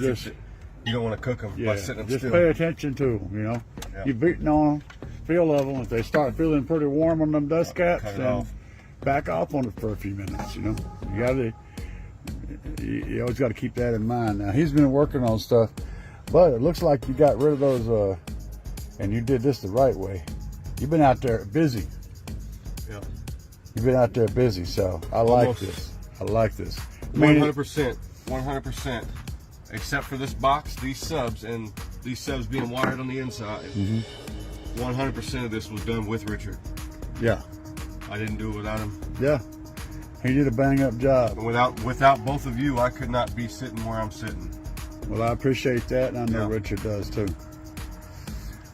don't want to cook them by sitting them just still. pay attention to them. You know, Yeah. you're beating on them, feel level. If they start feeling pretty warm on them dust caps, cut it then off. back off on it for a few minutes. You know, you always got to keep that in mind. Now he's been working on stuff. But it looks like you got rid of those, and you did this the right way. You've been out there busy. Yeah. You've been out there busy, so I like this. I like this. 100%. Except for this box, these subs being wired on the inside. 100% of this was done with Richard. Yeah. I didn't do it without him. Yeah. He did a bang up job. And without both of you, I could not be sitting where I'm sitting. Well, I appreciate that, and I know Richard does too.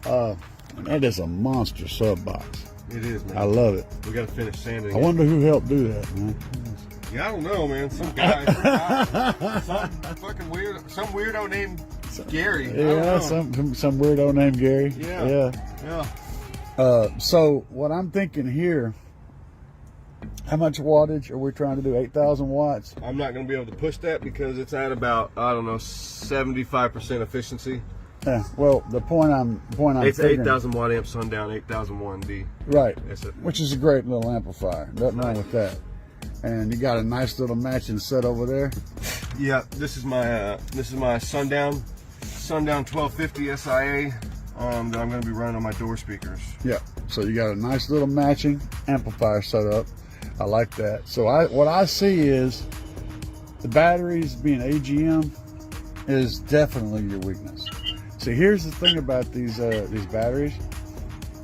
That is a monster sub box. It is, man. I love it. We got to finish sanding I wonder who helped do that, man. Yeah, I don't know, man. Some guy, some fucking weird, some weirdo named Gary. Yeah, some weirdo named Gary. Yeah. So what I'm thinking here, how much wattage are we trying to do? 8,000 watts? I'm not going to be able to push that because it's at about, I don't know, 75% efficiency. Yeah. Well, the point I'm It's figuring, 8,000 watt amp sundown, 8001D. right? That's it. Which is a great little amplifier. Nothing wrong with that. And you got a nice little matching set over there. Yeah, this is my sundown 1250 SIA that I'm going to be running on my door speakers. Yeah. So you got a nice little matching amplifier set up. I like that. So what I see is the batteries being AGM is definitely your weakness. See, here's the thing about these batteries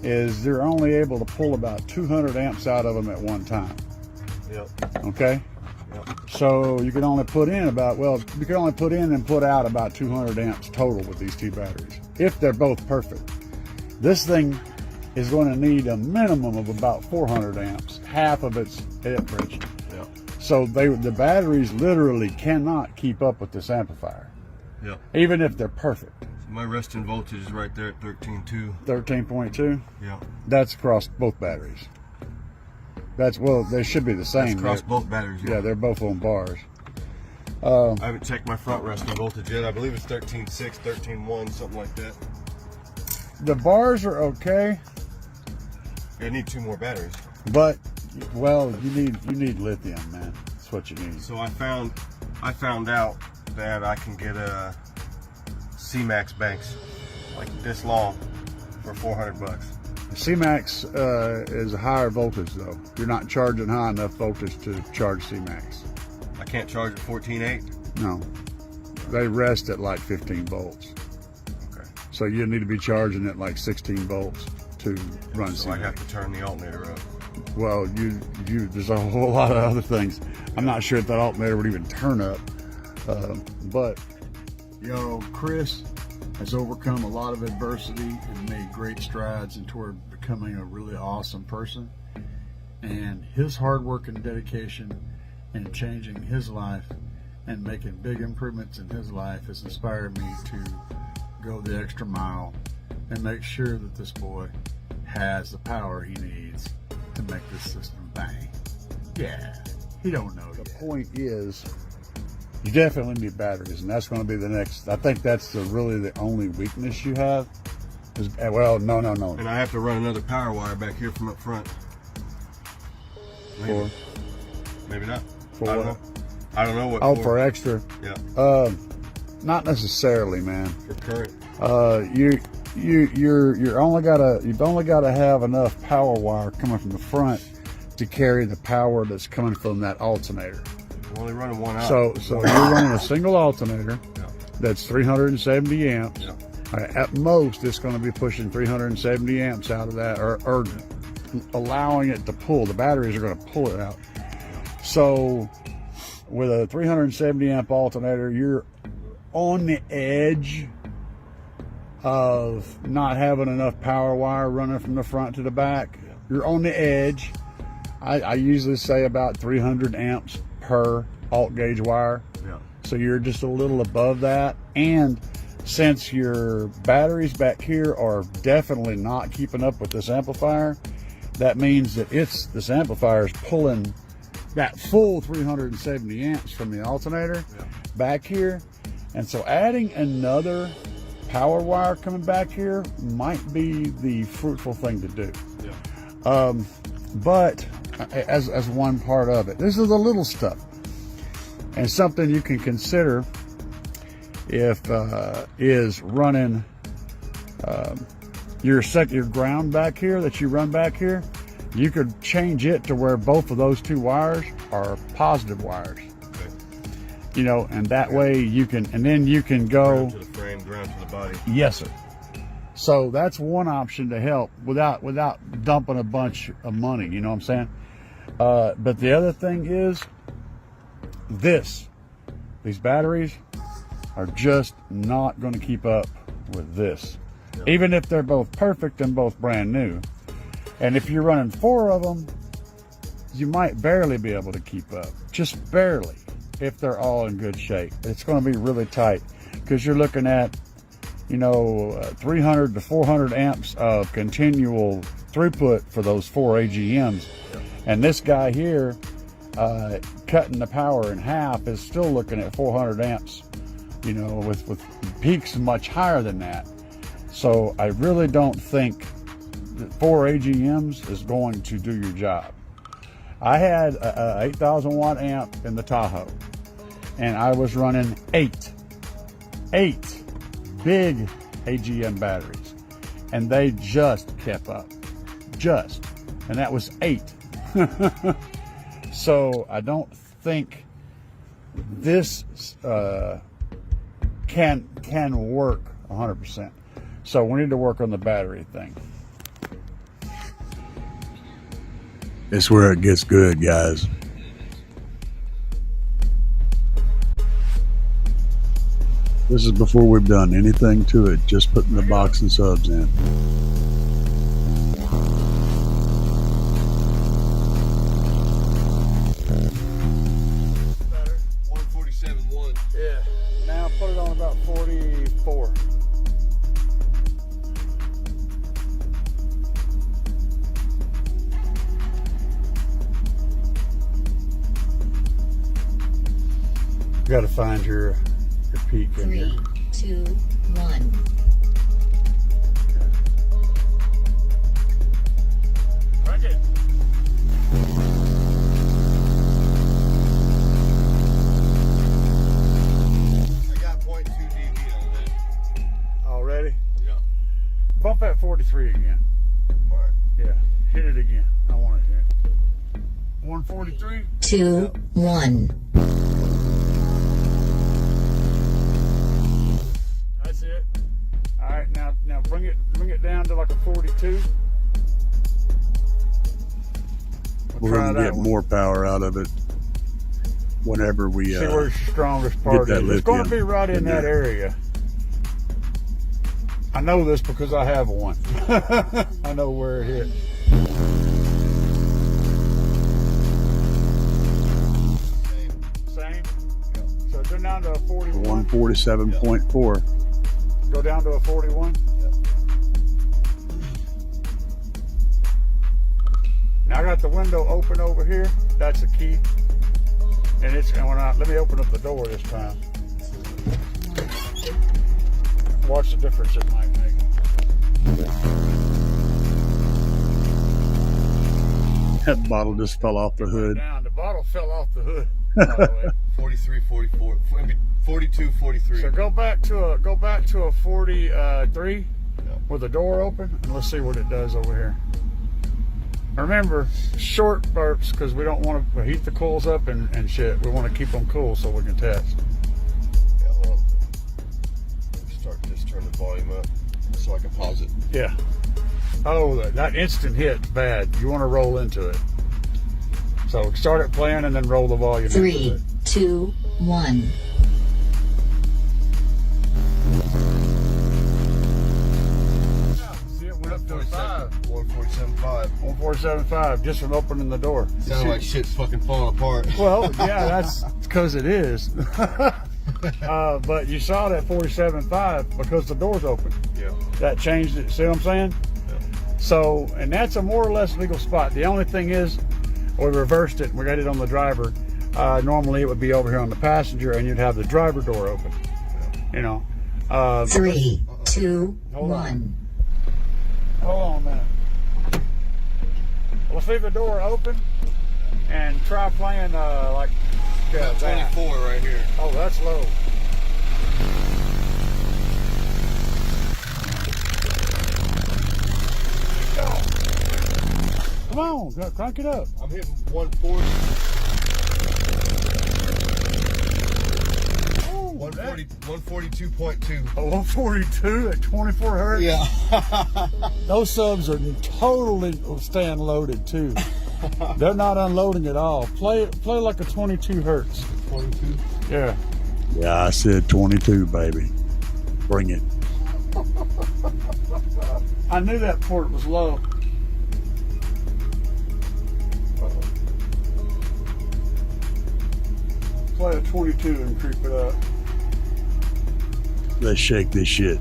is they're only able to pull about 200 amps out of them at one time. Yep. Okay. Yep. So you can only put in and put out about 200 amps total with these two batteries, if they're both perfect. This thing is going to need a minimum of about 400 amps, half of its amperage. Yep. So the batteries literally cannot keep up with this amplifier. Yep. Even if they're perfect. So my resting voltage is right there at 13.2. 13.2? Yeah. That's across both batteries. Well, they should be the same. That's across both batteries. Yeah, they're both on bars. I haven't checked my front resting voltage yet. I believe it's 13.6, 13.1, something like that. The bars are okay. I need 2 more batteries. But, well, you need lithium, man. That's what you need. So I found out that I can get a C-Max banks like this long for $400. C-Max is a higher voltage though. You're not charging high enough voltage to charge C-Max. I can't charge at 14.8? No. They rest at like 15 volts. Okay. So you need to be charging at like 16 volts to run So C-Max. I have to turn the alternator up. Well, there's a whole lot of other things. I'm not sure if that alternator would even turn up. But, Chris has overcome a lot of adversity and made great strides toward becoming a really awesome person. And his hard work and dedication in changing his life and making big improvements in his life has inspired me to go the extra mile and make sure that this boy has the power he needs to make this system bang. Yeah, he don't know yet. The point is, you definitely need batteries, and that's going to be the next. I think that's really the only weakness you have. Well, no. And I have to run another power wire back here from up front. Maybe. Maybe not. For I don't what? know. I don't know what. Oh, for extra. Yeah. Not necessarily, man. For current. You've only got to have enough power wire coming from the front to carry the power that's coming from that alternator. I'm only running one out. So you're running a single alternator. Yeah. That's 370 amps. Yeah. At most, it's going to be pushing 370 amps out of that, or allowing it to pull. The batteries are going to pull it out. So with a 370 amp alternator, you're on the edge of not having enough power wire running from the front to the back. You're on the edge. I usually say about 300 amps per alt gauge wire. Yeah. So you're just a little above that. And since your batteries back here are definitely not keeping up with this amplifier, that means that this amplifier is pulling that full 370 amps from the alternator back here. And so adding another power wire coming back here might be the fruitful thing to do. Yeah. But as one part of it, this is the little stuff, and something you can consider is running your ground back here that you run back here. You could change it to where both of those two wires are positive wires. Okay. And that way you can, and then you can go Ground to the frame, ground to the body. Yes, sir. So that's one option to help without dumping a bunch of money. You know what I'm saying? But the other thing is these batteries are just not going to keep up with this, even if they're both perfect and both brand new. And if you're running 4 of them, you might barely be able to keep up, just barely, if they're all in good shape. It's going to be really tight because you're looking at 300 to 400 amps of continual throughput for those 4 AGMs. And this guy here, cutting the power in half, is still looking at 400 amps, with peaks much higher than that. So I really don't think that 4 AGMs is going to do your job. I had a 8,000 watt amp in the Tahoe, and I was running 8 big AGM batteries, and they just kept up, and that was 8. So I don't think this can work 100%. So we need to work on the battery thing. It's where it gets good, guys. This is before we've done anything to it, just putting the box and subs in. Better. 147.1. Yeah. Now put it on about 44. You got to find your peak in here. 3, 2, 1. Crank it. I got 0.2 dB on that. Already? Yeah. Pump at 43 again. Alright. Yeah. Hit it again. I want to hear it. 143? 2, 1. That's it. All right, now bring it down to like a 42. We're gonna get more power out of it whenever we see where's the strongest part is. It's going to be right in that area. I know this because I have one. I know where it hit. Same. So go down to a 41. 147.4. Go down to a 41. Now I got the window open over here. That's the key. And let me open up the door this time. Watch the difference it might make. That bottle just fell off the hood. The bottle fell off the hood. 43, 44, 42, 43. So go back to a 43 with the door open, and let's see what it does over here. Remember, short burps because we don't want to heat the coils up and shit. We want to keep them cool so we can test. Yeah, well, turn the volume up so I can pause it. Yeah. Oh, that instant hit's bad. You want to roll into it. So start it playing and then roll the volume. 3, 2, 1. See, it went up to a 5. 147.5. 147.5 just from opening the door. Sounded like shit's fucking falling apart. Well, yeah, that's because it is. But you saw that 47.5 because the door's open. Yeah. That changed it. See what I'm saying? Yeah. So, and that's a more or less legal spot. The only thing is, we reversed it. We got it on the driver. Normally, it would be over here on the passenger, and you'd have the driver door open. You know. 3, 2, Hold 1. on. Hold on a minute. Let's leave the door open and try playing like Got that. 24 right here. Oh, that's low. Come on, crank it up. I'm hitting 140. Oh, 140, 142.2. A 142 at 24 hertz? Yeah. Those subs are totally staying loaded too. They're not unloading at all. Play like a 22 hertz. 22? Yeah. Yeah, I said 22, baby. Bring it. I knew that port was low. Play a 22 and creep it up. Let's shake this shit.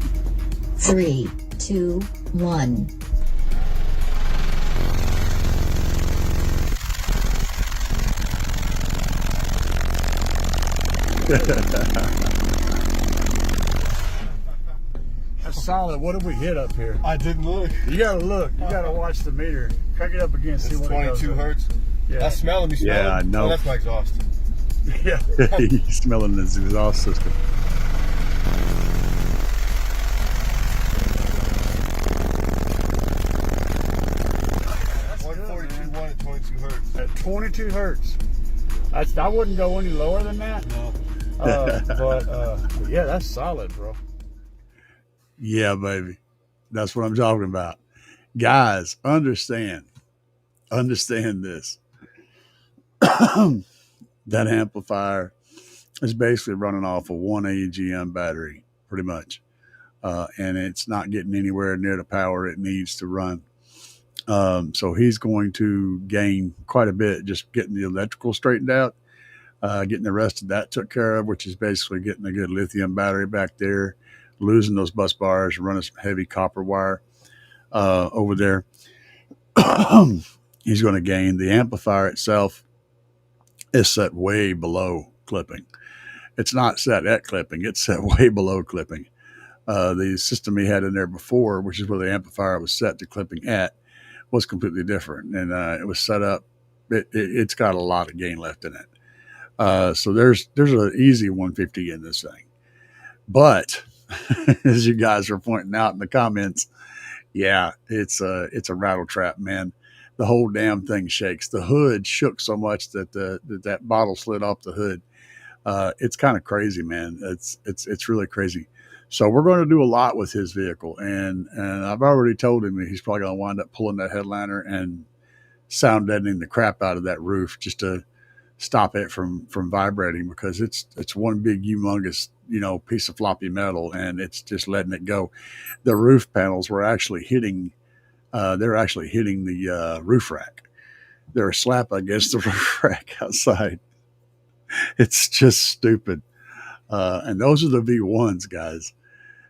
3, 2, 1. That's solid. What did we hit up here? I didn't look. You gotta look. You gotta watch the meter. Crank it up again. See It's what it goes 22 up. hertz. Yeah. That's smelling. You smell Yeah, it? I know. Oh, that's my exhaust. Yeah. He's smelling his exhaust system. That's 142 1 at 22 hertz. At 22 hertz. I wouldn't go any lower than that. No. But yeah, that's solid, bro. Yeah, baby. That's what I'm talking about. Guys, understand this. That amplifier is basically running off of one AGM battery, pretty much. And it's not getting anywhere near the power it needs to run. So he's going to gain quite a bit just getting the electrical straightened out, getting the rest of that took care of, which is basically getting a good lithium battery back there, losing those bus bars, running some heavy copper wire over there. He's going to gain. The amplifier itself is set way below clipping. It's not set at clipping, it's set way below clipping. The system he had in there before, which is where the amplifier was set to clipping at, was completely different. And it was set up, it's got a lot of gain left in it. So there's an easy 150 in this thing. But as you guys are pointing out in the comments, yeah, it's a rattle trap, man. The whole damn thing shakes. The hood shook so much that that bottle slid off the hood. It's kind of crazy, man. It's really crazy. So we're going to do a lot with his vehicle, and I've already told him that he's probably going to wind up pulling that headliner and sound deadening the crap out of that roof just to stop it from vibrating, because it's one big humongous piece of floppy metal, and it's just letting it go. The roof panels were actually hitting. They're actually hitting the roof rack. They're a slap against the roof rack outside. It's just stupid. And those are the V1s, guys.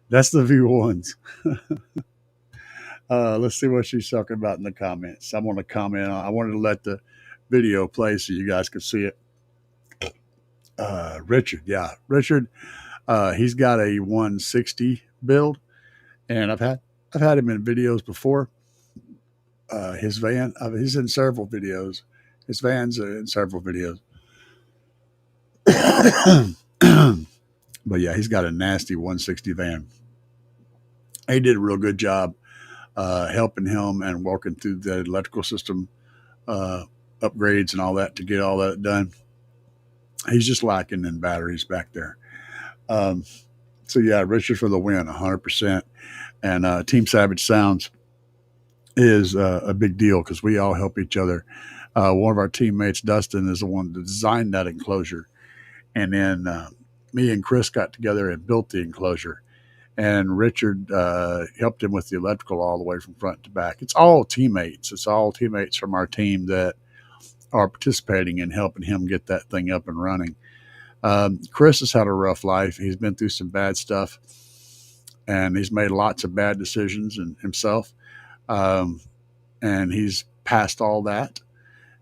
That's the V1s. Let's see what she's talking about in the comments. I want to comment. I wanted to let the video play so you guys could see it. Richard, yeah. Richard, he's got a 160 build, and I've had him in videos before. His van, he's in several videos. His van's in several videos. But yeah, he's got a nasty 160 van. He did a real good job helping him and working through the electrical system upgrades and all that to get all that done. He's just lacking in batteries back there. So yeah, Richard for the win, 100%. And Team Savage Sounds is a big deal because we all help each other. One of our teammates, Dustin, is the one that designed that enclosure. And then me and Chris got together and built the enclosure. And Richard helped him with the electrical all the way from front to back. It's all teammates. It's all teammates from our team that are participating in helping him get that thing up and running. Chris has had a rough life. He's been through some bad stuff, and he's made lots of bad decisions himself. And he's passed all that.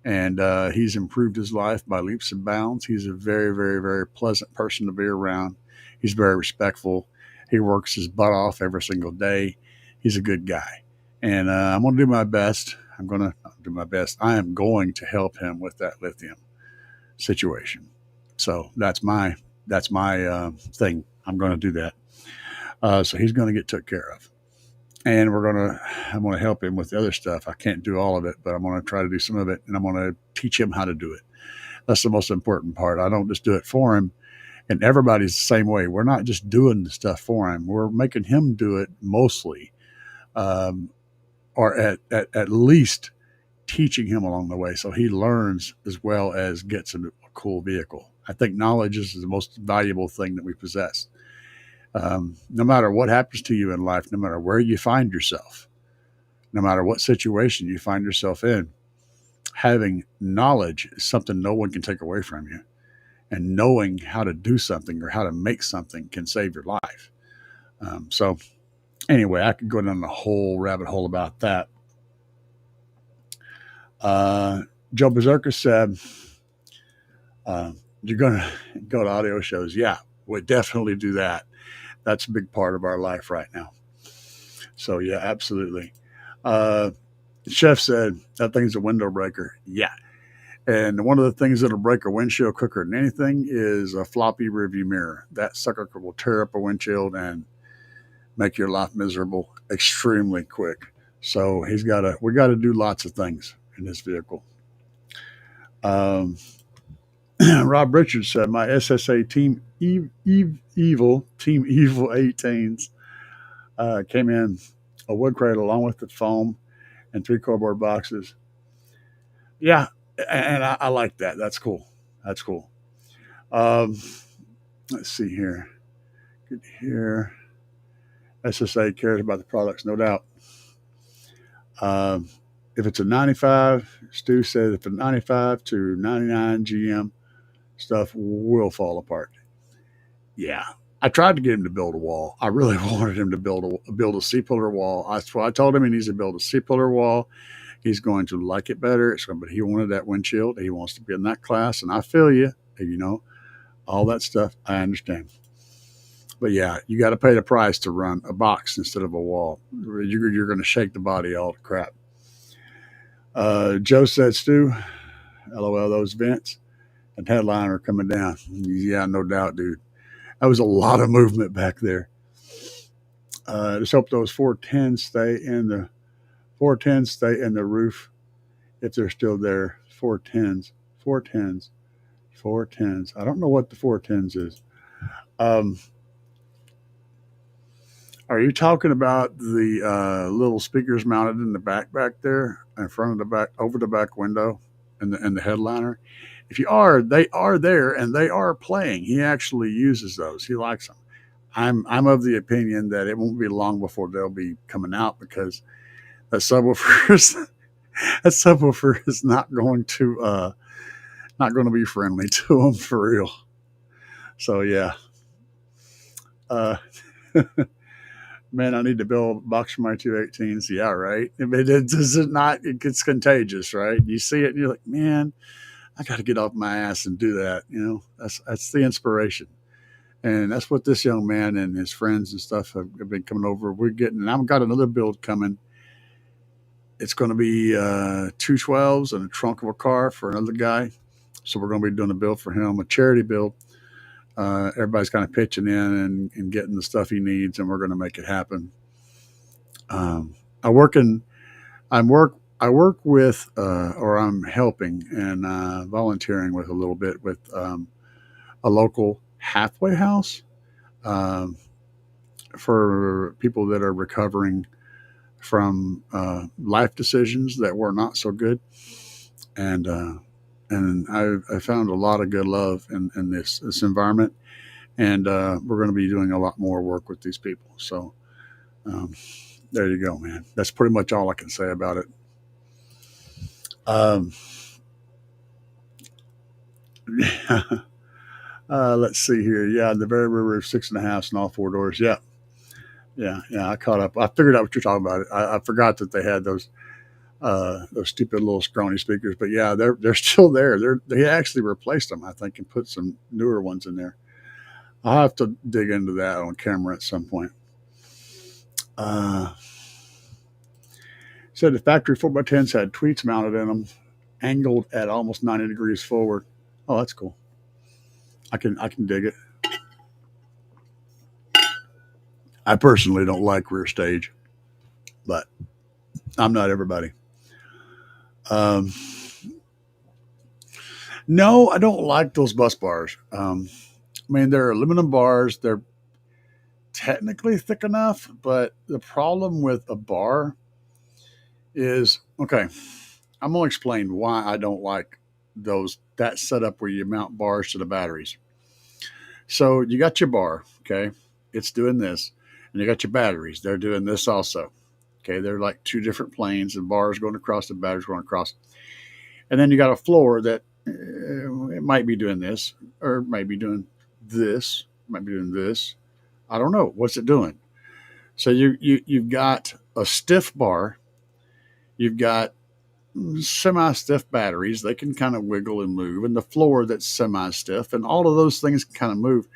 And he's improved his life by leaps and bounds. He's a very, very, very pleasant person to be around. He's very respectful. He works his butt off every single day. He's a good guy. And I'm going to do my best. I'm going to do my best. I am going to help him with that lithium situation. So that's my thing. I'm going to do that. So he's going to get took care of. And I'm going to help him with the other stuff. I can't do all of it, but I'm going to try to do some of it, and I'm going to teach him how to do it. That's the most important part. I don't just do it for him, and everybody's the same way. We're not just doing the stuff for him. We're making him do it mostly, or at least teaching him along the way so he learns as well as gets a cool vehicle. I think knowledge is the most valuable thing that we possess. No matter what happens to you in life, no matter where you find yourself, no matter what situation you find yourself in, having knowledge is something no one can take away from you. And knowing how to do something or how to make something can save your life. So anyway, I could go down the whole rabbit hole about that. Joe Berserker said, you're going to go to audio shows. Yeah, we definitely do that. That's a big part of our life right now. So yeah, absolutely. Chef said that thing's a window breaker. Yeah. And one of the things that'll break a windshield quicker than anything is a floppy rearview mirror. That sucker will tear up a windshield and make your life miserable extremely quick. So we got to do lots of things in this vehicle. Rob Richards said my SSA Team Evil 18s came in a wood crate along with the foam and 3 cardboard boxes. Yeah, and I like that. That's cool. That's cool. Um, let's see here. Good here. SSA cares about the products, no doubt. Um, if it's a 95, Stu said if it's 95 to 99 GM, stuff will fall apart. Yeah. I tried to get him to build a wall. I really wanted him to build a C-pillar wall. I told him he needs to build a C-pillar wall. He's going to like it better. But he wanted that windshield. He wants to be in that class, and I feel you. You know, all that stuff. I understand. But yeah, you got to pay the price to run a box instead of a wall. You're going to shake the body all to crap. Joe said, Stu, LOL, those vents and headliner coming down. Yeah, no doubt, dude. That was a lot of movement back there. Just hope those 410s stay in the roof if they're still there. 410s. I don't know what the 410s is. Are you talking about the little speakers mounted in the back there, in front of the back, over the back window, and the headliner? If you are, they are there and they are playing. He actually uses those. He likes them. I'm of the opinion that it won't be long before they'll be coming out because that subwoofer is not going to be friendly to them for real. So yeah. Man, I need to build a box for my 218s. Yeah, right. Does it not? It gets contagious, right? You see it and you're like, man, I got to get off my ass and do that. You know, that's the inspiration. And that's what this young man and his friends and stuff have been coming over. We're getting, and I've got another build coming. It's going to be 212s and a trunk of a car for another guy. So we're going to be doing a build for him, a charity build. Everybody's kind of pitching in and getting the stuff he needs, and we're going to make it happen. I work with, or I'm helping and volunteering with a little bit with a local halfway house for people that are recovering from life decisions that were not so good, and I found a lot of good love in this environment, and we're going to be doing a lot more work with these people. So there you go, man. That's pretty much all I can say about it. Let's see here. Yeah, the very rear roof, 6.5 and all 4 doors. Yeah. I caught up. I figured out what you're talking about. I forgot that they had those stupid little scrawny speakers, but yeah, they're still there. They actually replaced them, I think, and put some newer ones in there. I'll have to dig into that on camera at some point. Said the factory 4x10s had tweets mounted in them, angled at almost 90 degrees forward. Oh, that's cool. I can dig it. I personally don't like rear stage, but I'm not everybody. No, I don't like those bus bars. I mean, they're aluminum bars. They're technically thick enough, but the problem with a bar is, okay, I'm going to explain why I don't like that setup where you mount bars to the batteries. So you got your bar, okay? It's doing this. And you got your batteries. They're doing this also. Okay, they're like two different planes. The bars going across, the batteries going across. And then you got a floor that it might be doing this, or it might be doing this, might be doing this. I don't know. What's it doing? So you've got a stiff bar. You've got semi-stiff batteries. They can kind of wiggle and move. And the floor that's semi-stiff. And all of those things can kind of move.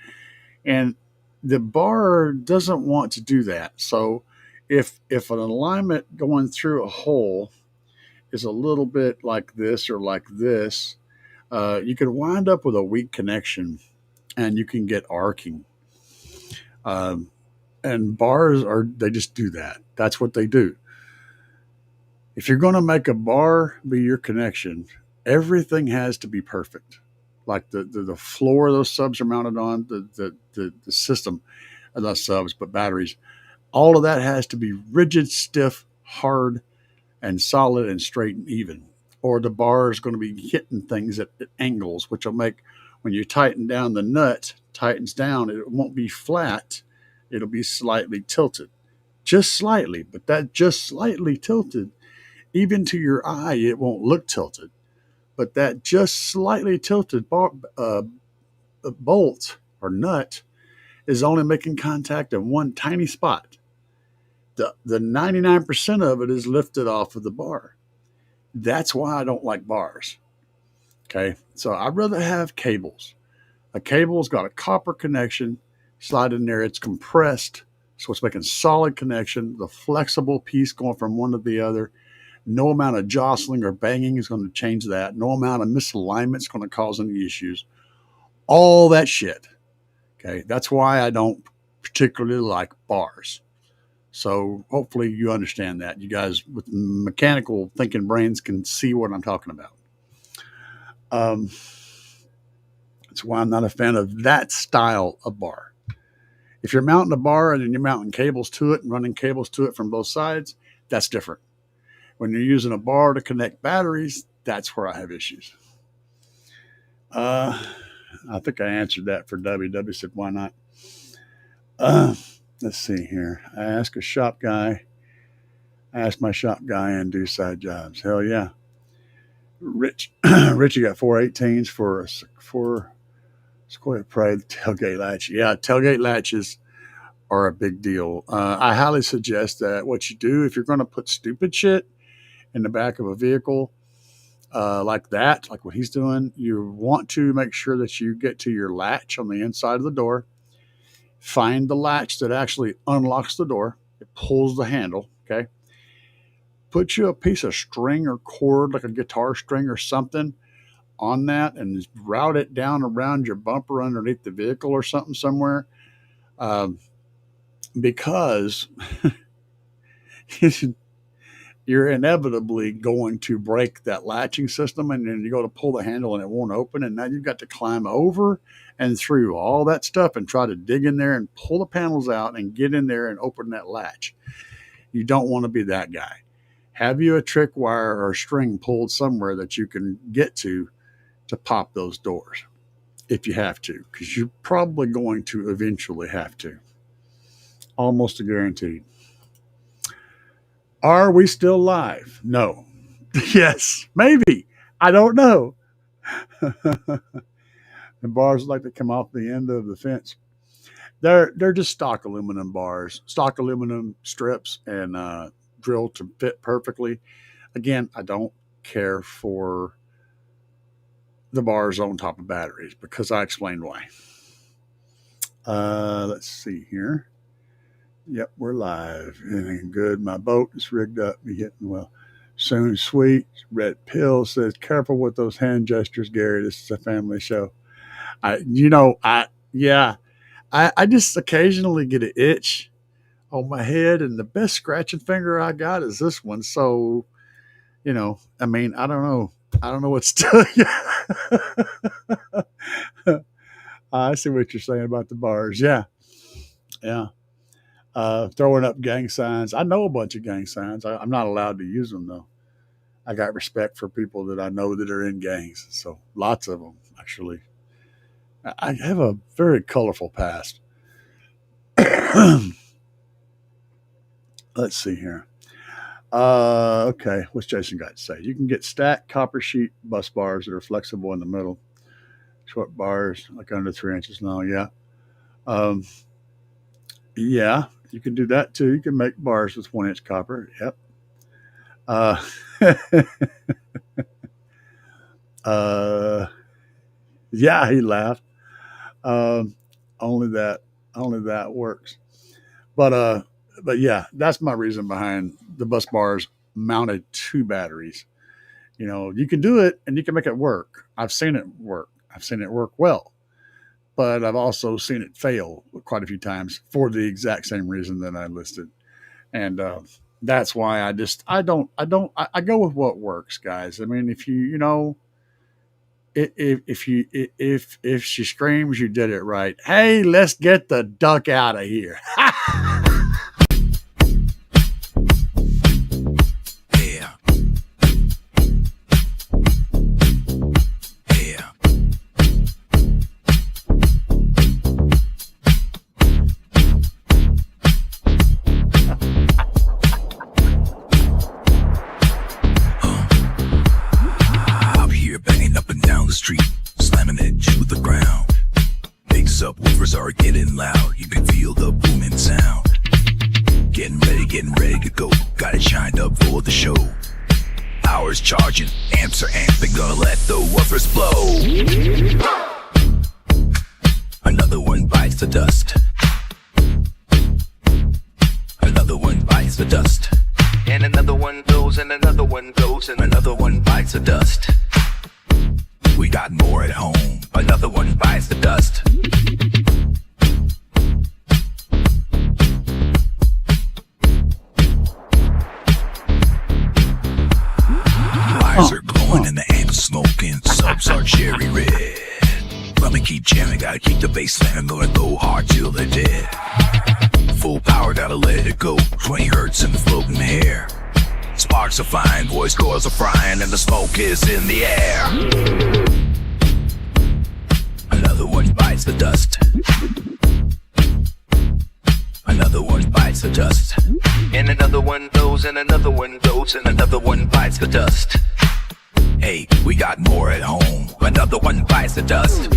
And the bar doesn't want to do that. So if an alignment going through a hole is a little bit like this or like this, you could wind up with a weak connection and you can get arcing. And bars they just do that. That's what they do. If you're going to make a bar be your connection, everything has to be perfect. like the floor those subs are mounted on, the system, not subs, but batteries. All of that has to be rigid, stiff, hard, and solid and straight and even. Or the bar is going to be hitting things at angles, which will make when you tighten down the nut, tightens down, it won't be flat. It'll be slightly tilted. Just slightly, but that just slightly tilted, even to your eye, it won't look tilted. But that just slightly tilted bolt or nut is only making contact in one tiny spot. The 99% of it is lifted off of the bar. That's why I don't like bars. Okay, so I'd rather have cables. A cable's got a copper connection, slide in there, it's compressed, so it's making solid connection, the flexible piece going from one to the other. No amount of jostling or banging is going to change that. No amount of misalignment is going to cause any issues. All that shit. Okay, that's why I don't particularly like bars. So hopefully you understand that. You guys with mechanical thinking brains can see what I'm talking about. That's why I'm not a fan of that style of bar. If you're mounting a bar and then you're mounting cables to it and running cables to it from both sides, that's different. When you're using a bar to connect batteries, that's where I have issues. I think I answered that for W. W said, why not? Let's see here. I asked my shop guy and do side jobs. Hell yeah. Richie got 418s for Sequoia Pride tailgate latch. Yeah, tailgate latches are a big deal. I highly suggest that what you do, if you're going to put stupid shit in the back of a vehicle like that, like what he's doing, you want to make sure that you get to your latch on the inside of the door. Find the latch that actually unlocks the door. It pulls the handle, okay? Put you a piece of string or cord, like a guitar string or something, on that and route it down around your bumper underneath the vehicle or something somewhere. Because you're inevitably going to break that latching system, and then you go to pull the handle and it won't open, and now you've got to climb over and through all that stuff and try to dig in there and pull the panels out and get in there and open that latch. You don't want to be that guy. Have you a trick wire or a string pulled somewhere that you can get to pop those doors if you have to, because you're probably going to eventually have to. Almost a guarantee. Are we still live? No. Yes, maybe. I don't know. The bars like to come off the end of the fence. They're just stock aluminum bars, stock aluminum strips, and drilled to fit perfectly. Again, I don't care for the bars on top of batteries because I explained why. Let's see here. Yep, we're live. Anything good? My boat is rigged up. Be hitting well. Soon sweet. Red Pill says, careful with those hand gestures, Gary. This is a family show. I just occasionally get an itch on my head, and the best scratching finger I got is this one. So, I don't know. I don't know what's to you. I see what you're saying about the bars. Yeah. Yeah. Throwing up gang signs. I know a bunch of gang signs. I'm not allowed to use them, though. I got respect for people that I know that are in gangs. So lots of them, actually. I have a very colorful past. Let's see here. Okay, what's Jason got to say? You can get stacked copper sheet bus bars that are flexible in the middle. Short bars, like under 3 inches long. Yeah. Yeah, you can do that too. You can make bars with 1-inch copper. Yep. Yeah, he laughed. Only that works. But yeah, that's my reason behind the bus bars mounted to batteries. You can do it and you can make it work. I've seen it work. I've seen it work well, but I've also seen it fail quite a few times for the exact same reason that I listed. And that's why I go with what works, guys. I mean, if if she screams, you did it right. Hey, let's get the duck out of here. Yeah. Yeah. Out here banging up and down the street, slamming it to the ground. Big subwoofers are getting loud. You can feel the booming sound. Getting ready to go. Got it shined up for the show. Power's charging, amps are amping, gonna let the woofers blow. Another one bites the dust. Another one bites the dust. And another one goes, and another one goes, and another one bites the dust. We got more at home. Another one bites the dust. Eyes are glowing and the amps smoking. Subs are cherry red. Let me keep jamming, gotta keep the bass slamming. Gonna go hard till they're dead. Full power, gotta let it go. 20 hertz in the floating air. Sparks are flying, voice coils are frying, and the smoke is in the air. Another one bites the dust. Another one bites the dust. And another one goes, and another one goes, and another one bites the dust. Hey, we got more at home. Another one bites the dust.